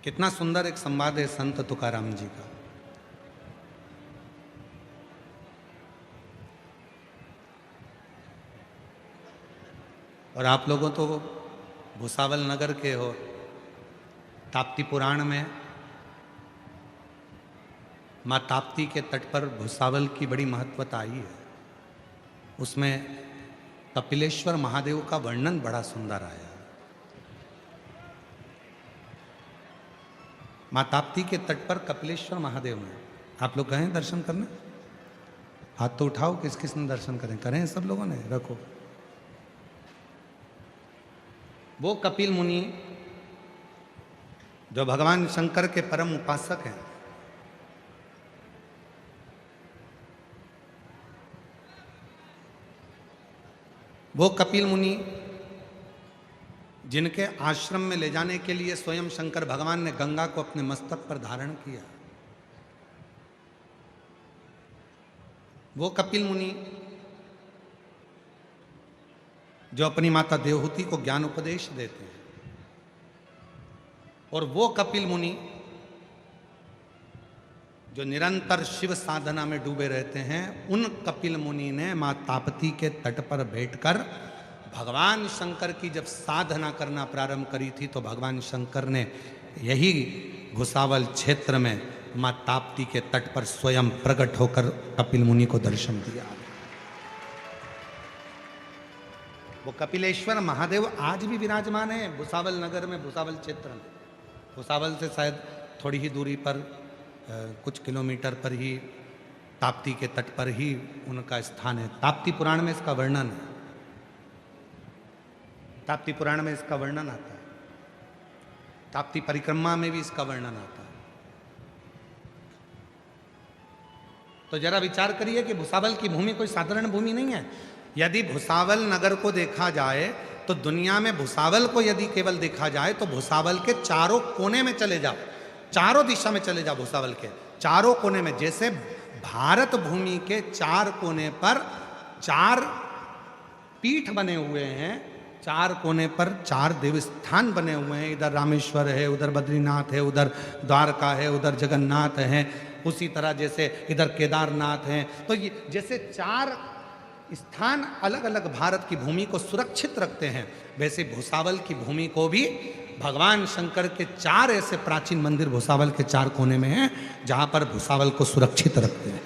कितना सुंदर एक संवाद है संत तुकाराम जी का। और आप लोगों तो भुसावल नगर के हो, ताप्ती पुराण में माँ ताप्ती के तट पर भुसावल की बड़ी महत्वता आई है। उसमें कपिलेश्वर महादेव का वर्णन बड़ा सुंदर आया। माँ ताप्ती के तट पर कपिलेश्वर महादेव में आप लोग गए दर्शन करने? हाथ तो उठाओ, किस किस ने दर्शन करें सब लोगों ने, रखो। वो कपिल मुनि जो भगवान शंकर के परम उपासक हैं, वो कपिल मुनि जिनके आश्रम में ले जाने के लिए स्वयं शंकर भगवान ने गंगा को अपने मस्तक पर धारण किया, वो कपिल मुनि जो अपनी माता देवहूति को ज्ञान उपदेश देते हैं, और वो कपिल मुनि जो निरंतर शिव साधना में डूबे रहते हैं, उन कपिल मुनि ने माँ ताप्ती के तट पर बैठकर भगवान शंकर की जब साधना करना प्रारंभ करी थी, तो भगवान शंकर ने यही भुसावल क्षेत्र में माँ ताप्ती के तट पर स्वयं प्रकट होकर कपिल मुनि को दर्शन दिया। वो कपिलेश्वर महादेव आज भी विराजमान है भुसावल नगर में, भुसावल क्षेत्र में। भुसावल से शायद थोड़ी ही दूरी पर कुछ किलोमीटर पर ही ताप्ती के तट पर ही उनका स्थान है। ताप्ती पुराण में इसका वर्णन है, ताप्ती पुराण में इसका वर्णन आता है, ताप्ती परिक्रमा में भी इसका वर्णन आता है। तो जरा विचार करिए कि भुसावल की भूमि कोई साधारण भूमि नहीं है। यदि भुसावल नगर को देखा जाए तो दुनिया में भुसावल को यदि केवल देखा जाए तो भुसावल के चारों कोने में चले जाओ, चारों दिशा में चले जाओ, भुसावल के चारों कोने में, जैसे भारत भूमि के चार कोने पर चार पीठ बने हुए हैं, चार कोने पर चार देवस्थान बने हुए हैं, इधर रामेश्वर है, उधर बद्रीनाथ है, उधर द्वारका है, उधर जगन्नाथ है, उसी तरह जैसे इधर केदारनाथ हैं। तो ये जैसे चार स्थान अलग अलग भारत की भूमि को सुरक्षित रखते हैं, वैसे भुसावल की भूमि को भी भगवान शंकर के चार ऐसे प्राचीन मंदिर भुसावल के चार कोने में हैं जहां पर भुसावल को सुरक्षित रखते हैं।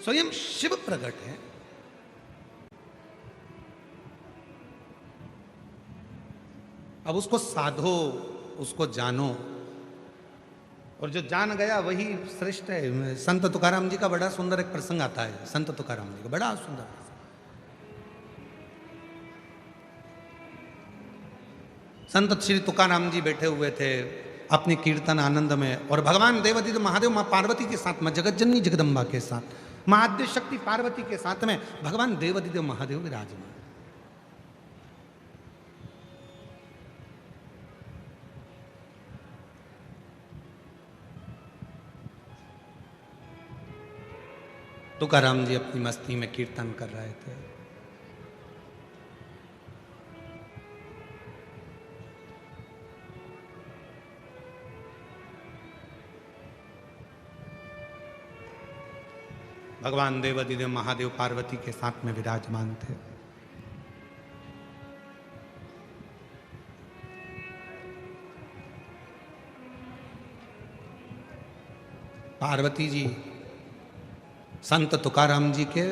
स्वयं शिव प्रकट है। अब उसको साधो, उसको जानो, और जो जान गया वही श्रेष्ठ है। संत तुकाराम जी का बड़ा सुंदर एक प्रसंग आता है, संत तुकाराम जी का बड़ा सुंदर प्रसंग। संत श्री तुकाराम जी बैठे हुए थे अपने कीर्तन आनंद में, और भगवान देवादिदेव महादेव माँ पार्वती के साथ में, जगत जननी जगदम्बा के साथ, माँ आद्य शक्ति पार्वती के साथ में भगवान देवादिदेव महादेव विराजमान। तुकाराम जी अपनी मस्ती में कीर्तन कर रहे थे। भगवान देवादिदेव महादेव पार्वती के साथ में विराजमान थे। पार्वती जी संत तुकाराम जी के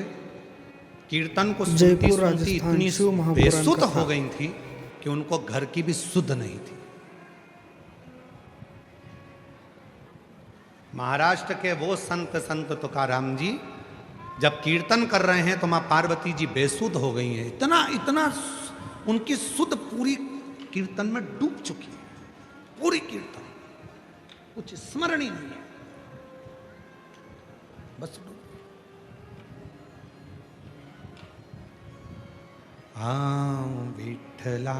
कीर्तन को सुनती जयपुर सुनती राजस्थान इतनी शिव महापुराण बेसुध कथा। हो गई थी कि उनको घर की भी सुध नहीं थी। महाराष्ट्र के वो संत तुकाराम जी जब कीर्तन कर रहे हैं तो मां पार्वती जी बेसुध हो गई हैं। इतना उनकी सुध पूरी कीर्तन में डूब चुकी है, पूरी कीर्तन कुछ स्मरण ही नहीं है, बस डूब। हाँ विठला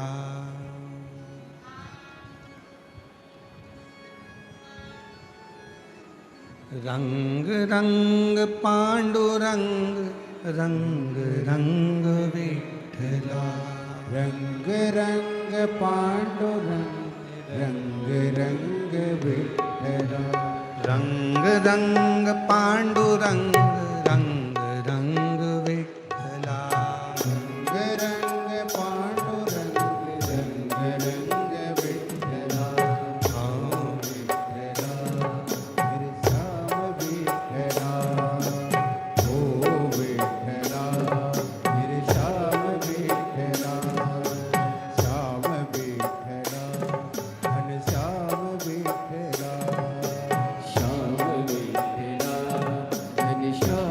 रंग रंग पांडुरंग, रंग रंग विठला, रंग रंग पांडुरंग, रंग रंग विठला, रंग रंग पांडुरंग, रंग रंग विठला, रंग रंग पांडुरंग, रंग रंग विठला, हाँ विठला मेरे श्याम विठला, ओ विठला मेरे श्याम विठला, श्याम विठला घन श्याम विठला, श्याम विठला घन श्याम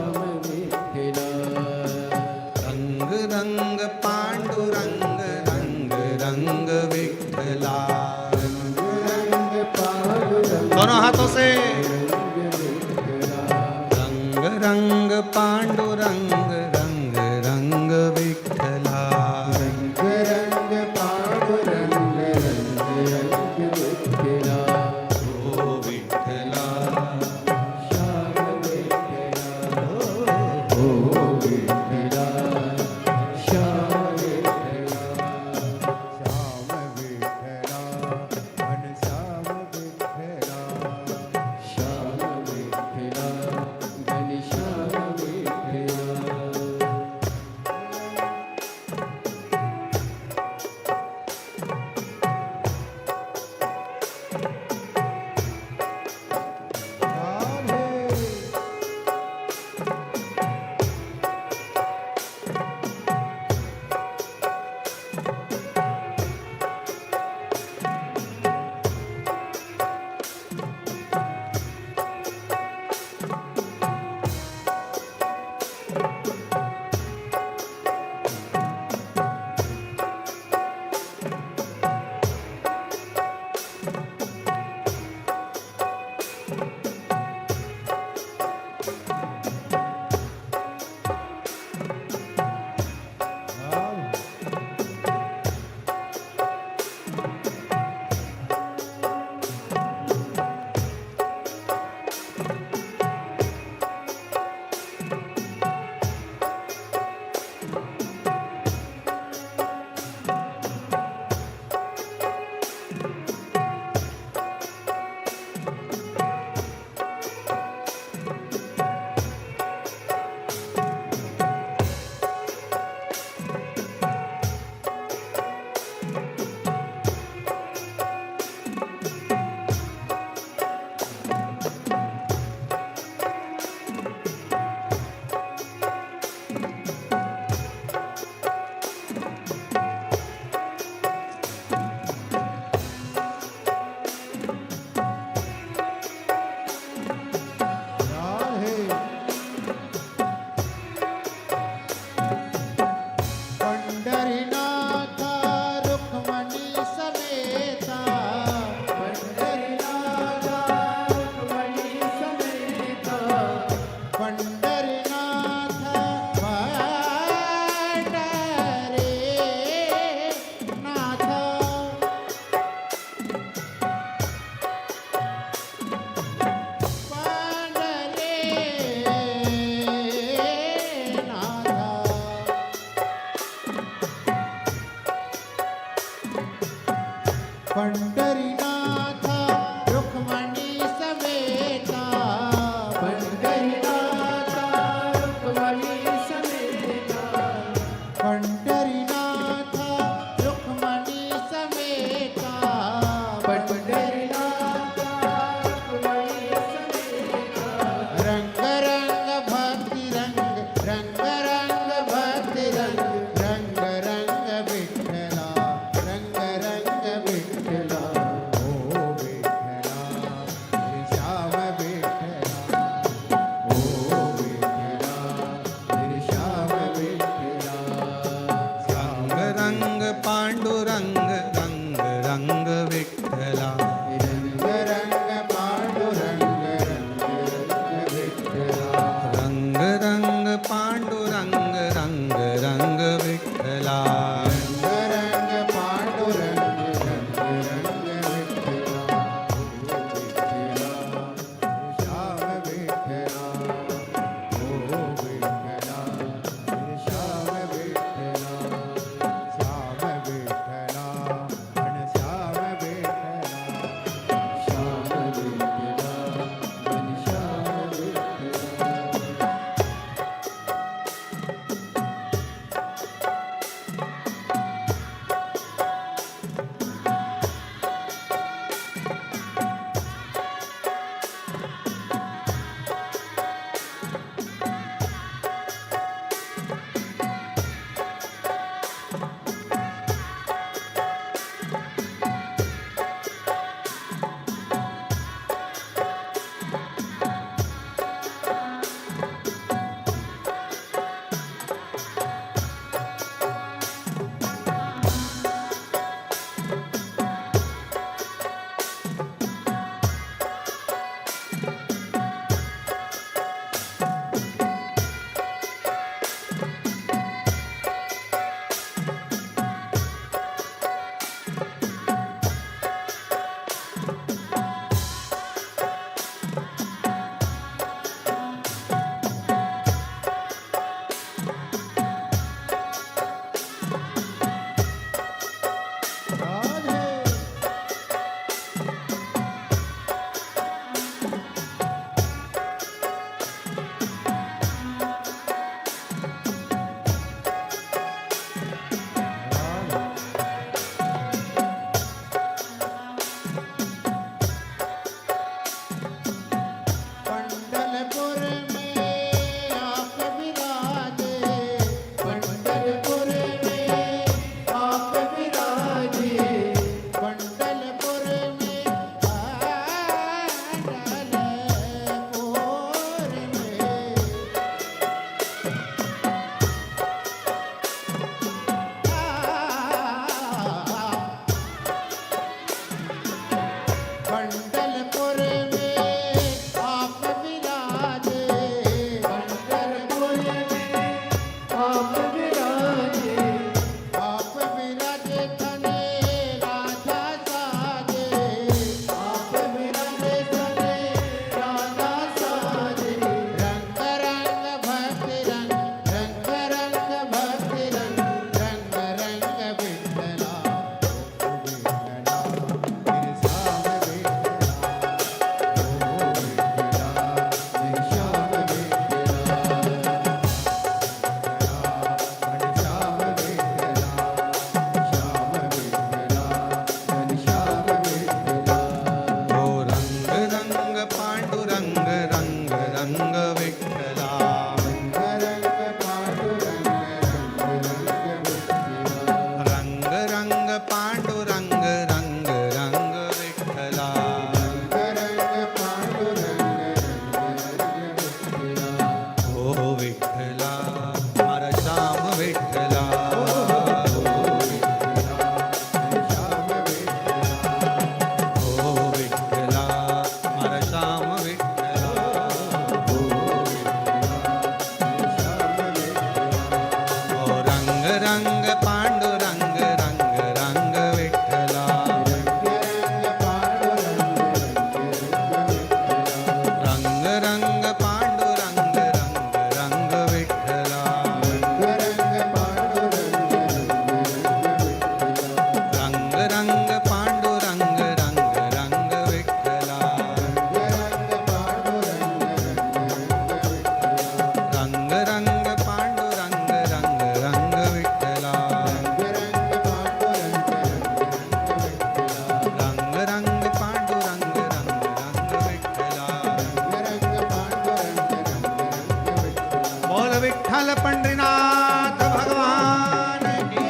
विठ्ठल पंडरीनाथ भगवान की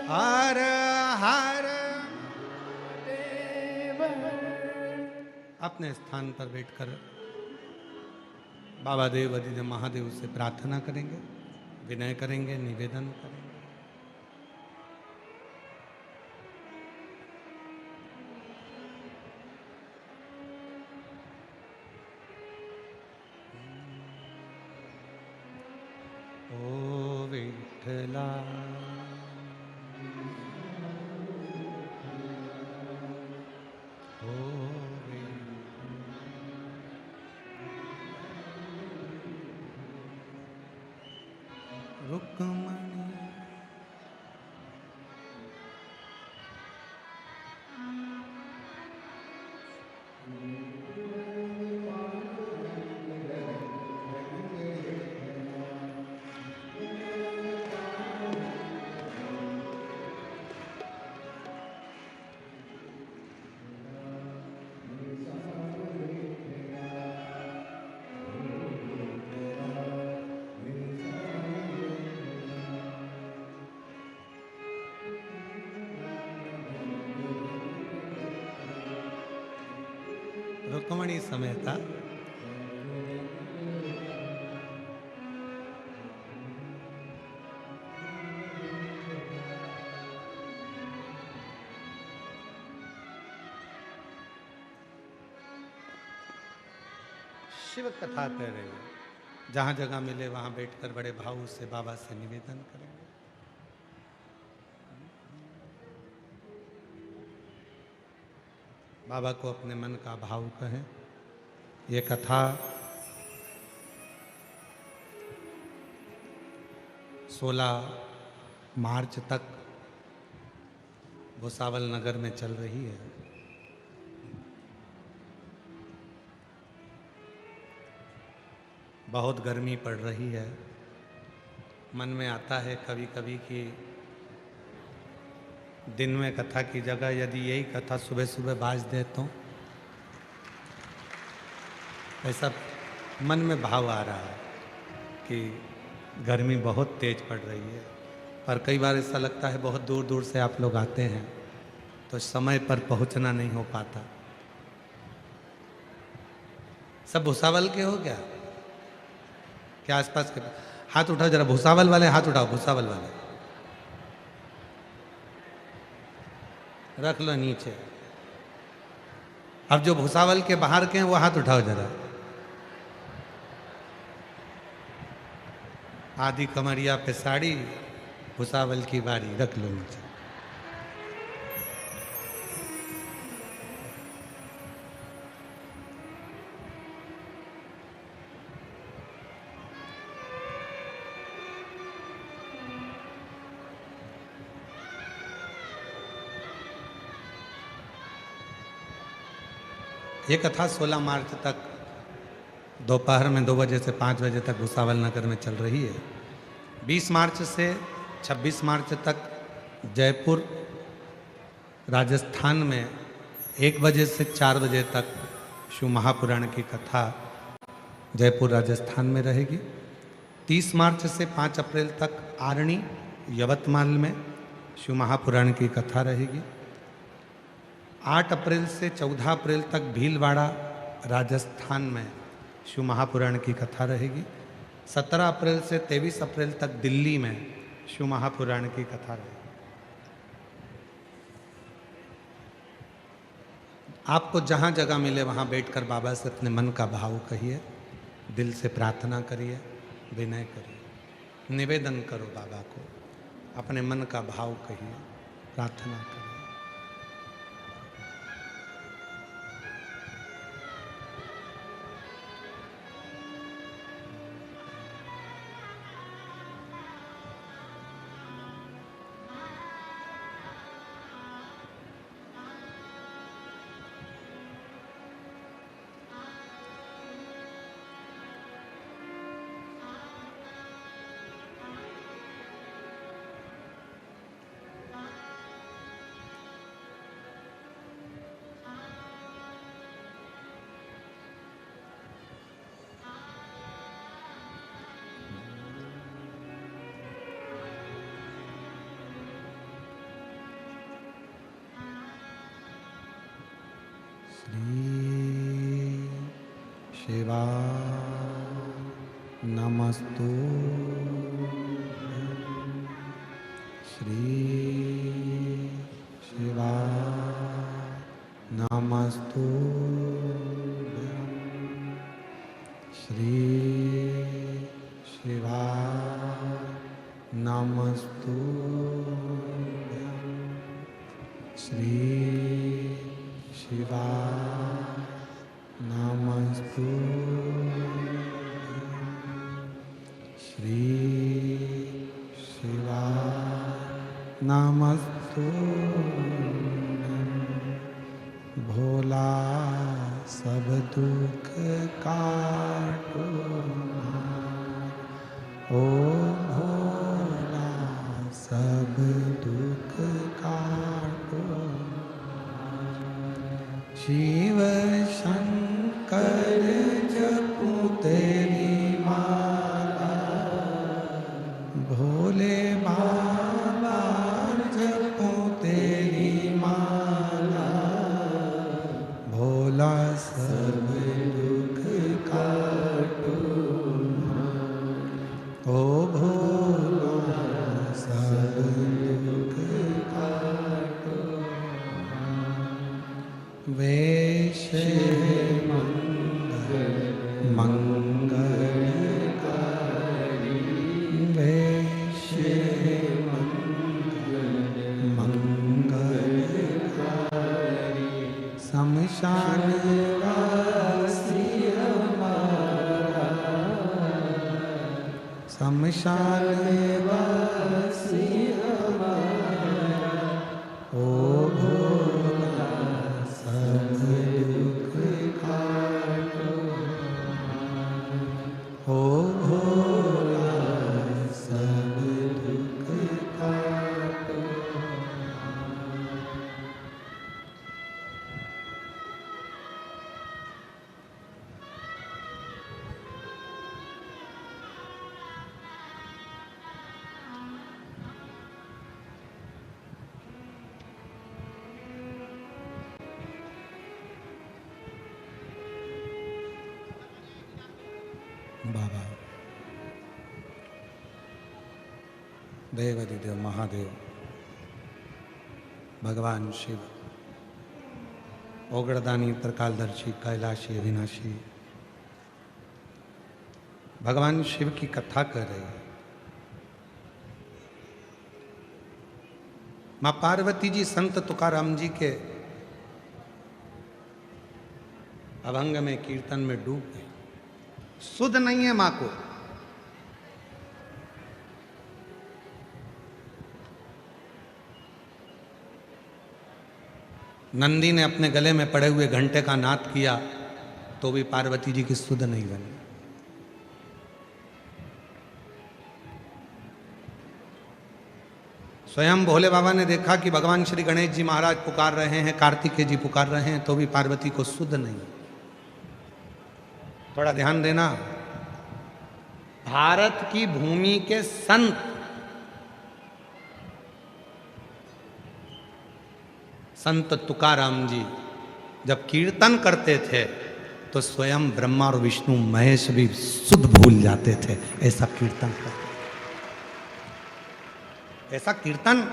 हर हर अपने स्थान पर बैठकर बाबा देव अधिदेव महादेव से प्रार्थना करेंगे, विनय करेंगे, निवेदन करेंगे। ओ विठ्ठला ओ रुक्मणी रुक्मणी समेता शिव कथा कह रहे हैं। जहां जगह मिले वहां बैठकर बड़े भाव से बाबा से निवेदन करेंगे। बाबा को अपने मन का भाव कहें। ये कथा 16 मार्च तक भुसावल नगर में चल रही है। बहुत गर्मी पड़ रही है। मन में आता है कभी कभी कि दिन में कथा की जगह यदि यही कथा सुबह सुबह बाज दे तो ऐसा मन में भाव आ रहा है कि गर्मी बहुत तेज पड़ रही है। पर कई बार ऐसा लगता है बहुत दूर दूर से आप लोग आते हैं तो समय पर पहुंचना नहीं हो पाता। सब भुसावल के हो क्या आसपास के? हाथ उठाओ जरा, भुसावल वाले हाथ उठाओ, भुसावल वाले रख लो नीचे। अब जो भुसावल के बाहर के हैं वो हाथ उठाओ जरा। आदि कमरिया पे साड़ी, भुसावल की बारी, रख लो नीचे। ये कथा 16 मार्च तक दोपहर में 2 बजे से 5 बजे तक भुसावल नगर में चल रही है। 20 मार्च से 26 मार्च तक जयपुर राजस्थान में 1 बजे से 4 बजे तक शिव महापुराण की कथा जयपुर राजस्थान में रहेगी। 30 मार्च से 5 अप्रैल तक आरणी यवतमाल में शिव महापुराण की कथा रहेगी। 8 अप्रैल से 14 अप्रैल तक भीलवाड़ा राजस्थान में शिव महापुराण की कथा रहेगी। 17 अप्रैल से 23 अप्रैल तक दिल्ली में शिव महापुराण की कथा रहेगी। आपको जहाँ जगह मिले वहाँ बैठकर बाबा से अपने मन का भाव कहिए, दिल से प्रार्थना करिए, विनय करिए, निवेदन करो बाबा को, अपने मन का भाव कहिए, प्रार्थना करिए। श्री शिवा नमस्तु श्री शिवा नमस्तु श्री शिवा नमस्तु श्री शिवा नमस्तु श्री शिवा नमस्तु भोला सब दुख काटो ओ भोला सब दुख काटो शिव शंकर जपू तेरी माला भोले बाबा जपू तेरी माला भोला सब दुख काटो ओ भोला सब दुख काटो वेश मंगलकारी वेश मंगलकारी शमशान वासी हमारा शमशान वासी हमारा ओ भोला सब दुख काटो ओ भोला सब दुख काटो बाबा देवाधिदेव महादेव भगवान शिव ओगड़दानी त्रिकालदर्शी कैलाशी अविनाशी भगवान शिव की कथा कर रहे हैं। मां पार्वती जी संत तुकाराम जी के अभंग में कीर्तन में डूब गए। सुध नहीं है मां को। नंदी ने अपने गले में पड़े हुए घंटे का नाद किया तो भी पार्वती जी की सुध नहीं बनी। स्वयं भोले बाबा ने देखा कि भगवान श्री गणेश जी महाराज पुकार रहे हैं, कार्तिकेय जी पुकार रहे हैं, तो भी पार्वती को सुध नहीं। थोड़ा ध्यान देना, भारत की भूमि के संत तुकाराम जी जब कीर्तन करते थे तो स्वयं ब्रह्मा और विष्णु महेश भी सुध भूल जाते थे। ऐसा कीर्तन करते, ऐसा कीर्तन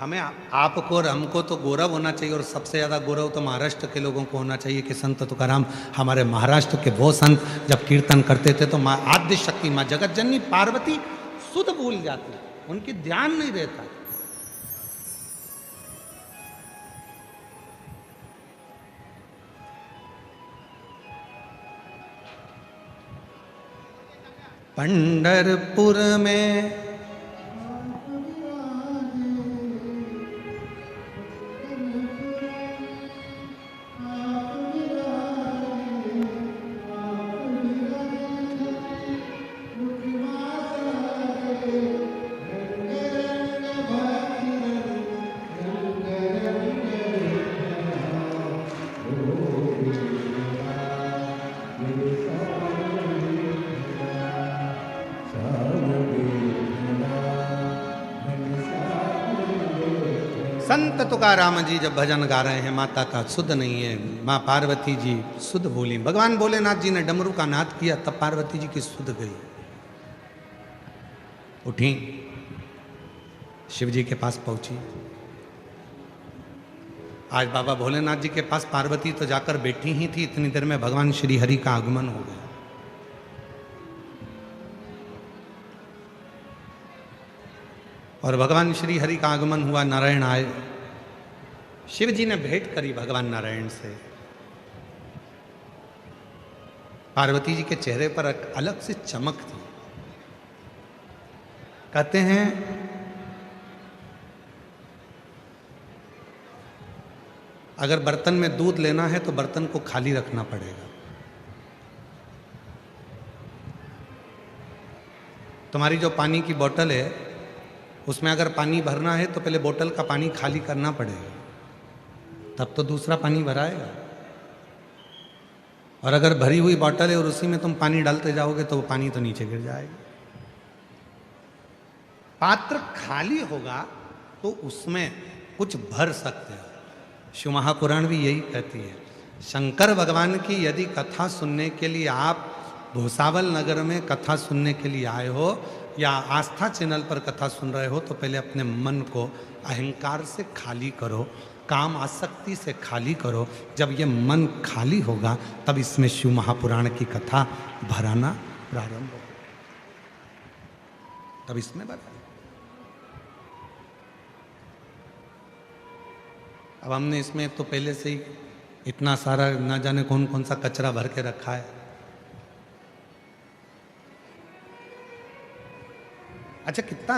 हमें आपको और हमको तो गौरव होना चाहिए। और सबसे ज़्यादा गौरव तो महाराष्ट्र के लोगों को होना चाहिए कि संत तुकाराम हमारे महाराष्ट्र के वो संत जब कीर्तन करते थे तो माँ आद्य शक्ति, माँ जगत जननी पार्वती सुध भूल जाती, उनकी ध्यान नहीं रहता। पंढरपुर में संत तुकाराम जी जब भजन गा रहे हैं, माता का सुध नहीं है, माँ पार्वती जी सुध बोली। भगवान भोलेनाथ जी ने डमरू का नाद किया, तब पार्वती जी की सुध गई। उठी, शिव जी के पास पहुंची। आज बाबा भोलेनाथ जी के पास पार्वती तो जाकर बैठी ही थी, इतनी देर में भगवान श्री हरि का आगमन हो गया। और भगवान श्री हरि का आगमन हुआ, नारायण आए। शिव जी ने भेंट करी भगवान नारायण से। पार्वती जी के चेहरे पर एक अलग से चमक थी। कहते हैं अगर बर्तन में दूध लेना है तो बर्तन को खाली रखना पड़ेगा। तुम्हारी जो पानी की बोतल है उसमें अगर पानी भरना है तो पहले बोतल का पानी खाली करना पड़ेगा, तब तो दूसरा पानी भराएगा। और अगर भरी हुई बोतल है और उसी में तुम पानी डालते जाओगे तो वो पानी तो नीचे गिर जाएगा। पात्र खाली होगा तो उसमें कुछ भर सकते हो। शिव महापुराण भी यही कहती है। शंकर भगवान की यदि कथा सुनने के लिए आप भूसावल नगर में कथा सुनने के लिए आए हो या आस्था चैनल पर कथा सुन रहे हो, तो पहले अपने मन को अहंकार से खाली करो, काम आसक्ति से खाली करो। जब ये मन खाली होगा तब इसमें शिव महापुराण की कथा भराना प्रारंभ होगा, तब इसमें भरा। अब हमने इसमें तो पहले से ही इतना सारा ना जाने कौन कौन सा कचरा भर के रखा है। अच्छा, कितना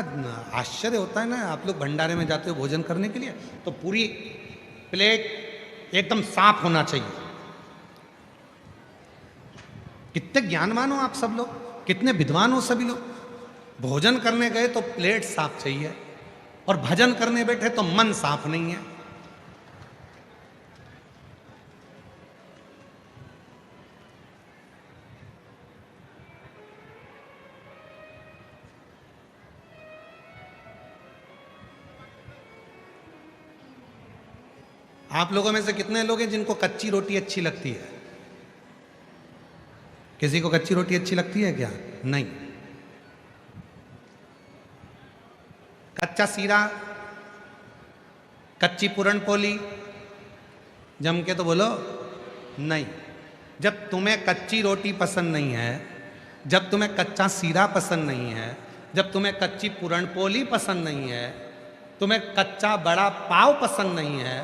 आश्चर्य होता है ना, आप लोग भंडारे में जाते हो भोजन करने के लिए तो पूरी प्लेट एकदम साफ होना चाहिए। कितने ज्ञानवान हो आप सब लोग, कितने विद्वान हो सभी लोग। भोजन करने गए तो प्लेट साफ चाहिए और भजन करने बैठे तो मन साफ नहीं है। आप लोगों में से कितने लोग हैं जिनको कच्ची रोटी अच्छी लगती है? किसी को कच्ची रोटी अच्छी लगती है क्या? नहीं। कच्चा सीरा, कच्ची पूरण पोली जम के तो बोलो नहीं। जब तुम्हें कच्ची रोटी पसंद नहीं है, जब तुम्हें कच्चा सीरा पसंद नहीं है, जब तुम्हें कच्ची पूरण पोली पसंद नहीं है, तुम्हें कच्चा बड़ा पाव पसंद नहीं है,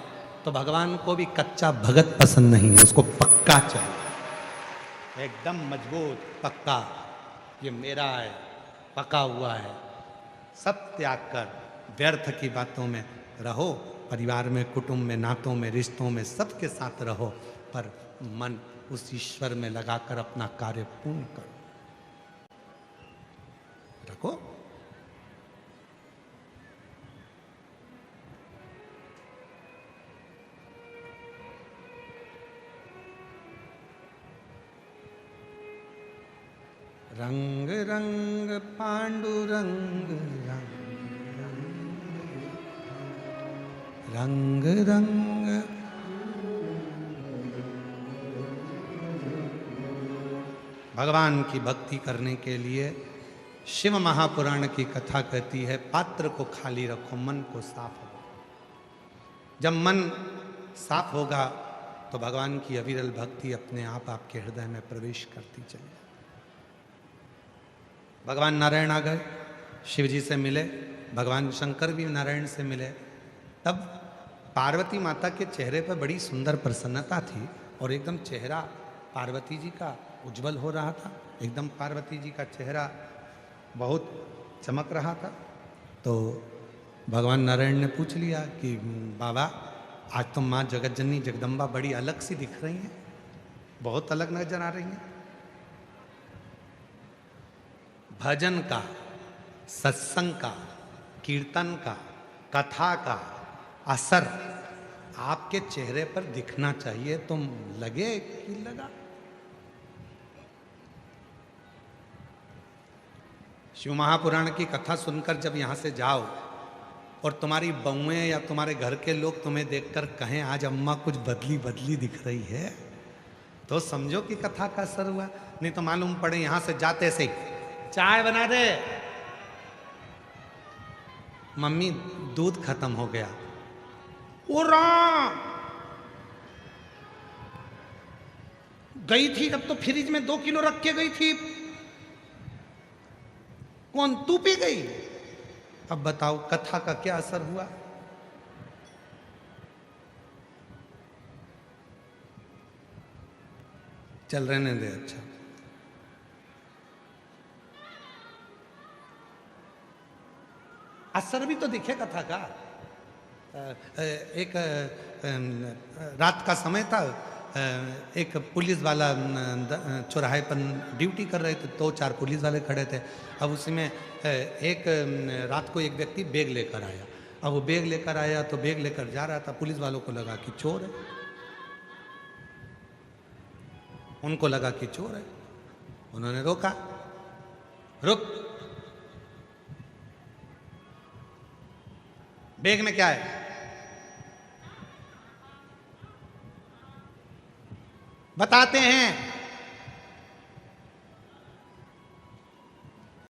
तो भगवान को भी कच्चा भगत पसंद नहीं है। उसको पक्का चाहिए, एकदम मजबूत पक्का। ये मेरा है, पका हुआ है। सब त्याग कर व्यर्थ की बातों में रहो, परिवार में, कुटुंब में, नातों में, रिश्तों में, सबके साथ रहो, पर मन उस ईश्वर में लगाकर अपना कार्य पूर्ण करो। रखो। रंग रंग पांडुरंग रंग रंग रंग। भगवान की भक्ति करने के लिए शिव महापुराण की कथा कहती है, पात्र को खाली रखो, मन को साफ रखो। जब मन साफ होगा तो भगवान की अविरल भक्ति अपने आप आपके हृदय में प्रवेश करती चली। भगवान नारायण आ गए, शिव जी से मिले, भगवान शंकर भी नारायण से मिले। तब पार्वती माता के चेहरे पर बड़ी सुंदर प्रसन्नता थी और एकदम चेहरा पार्वती जी का उज्जवल हो रहा था। एकदम पार्वती जी का चेहरा बहुत चमक रहा था। तो भगवान नारायण ने पूछ लिया कि बाबा, आज तो माँ जगत जननी जगदम्बा बड़ी अलग सी दिख रही हैं, बहुत अलग नजर आ रही हैं। भजन का, सत्संग का, कीर्तन का, कथा का असर आपके चेहरे पर दिखना चाहिए। तुम लगे कि लगा? शिव महापुराण की कथा सुनकर जब यहां से जाओ और तुम्हारी बहुएं या तुम्हारे घर के लोग तुम्हें देखकर कहें आज अम्मा कुछ बदली बदली दिख रही है, तो समझो कि कथा का असर हुआ। नहीं तो मालूम पड़े यहां से जाते से चाय बना दे, मम्मी दूध खत्म हो गया, ओ राम गई थी अब तो फ्रिज में 2 किलो रख के गई थी, कौन तू पी गई? अब बताओ कथा का क्या असर हुआ? चल रहने दे। अच्छा, असर भी तो दिखे कथा का। एक रात का समय था, एक पुलिस वाला चौराहे पर ड्यूटी कर रहे थे, 2-4 पुलिस वाले खड़े थे। अब उसमें एक रात को एक व्यक्ति बैग लेकर आया। अब वो बैग लेकर आया तो बैग लेकर जा रहा था, पुलिस वालों को लगा कि चोर है, उनको लगा कि चोर है, उन्होंने रोका, रुक, बैग में क्या है? बताते हैं।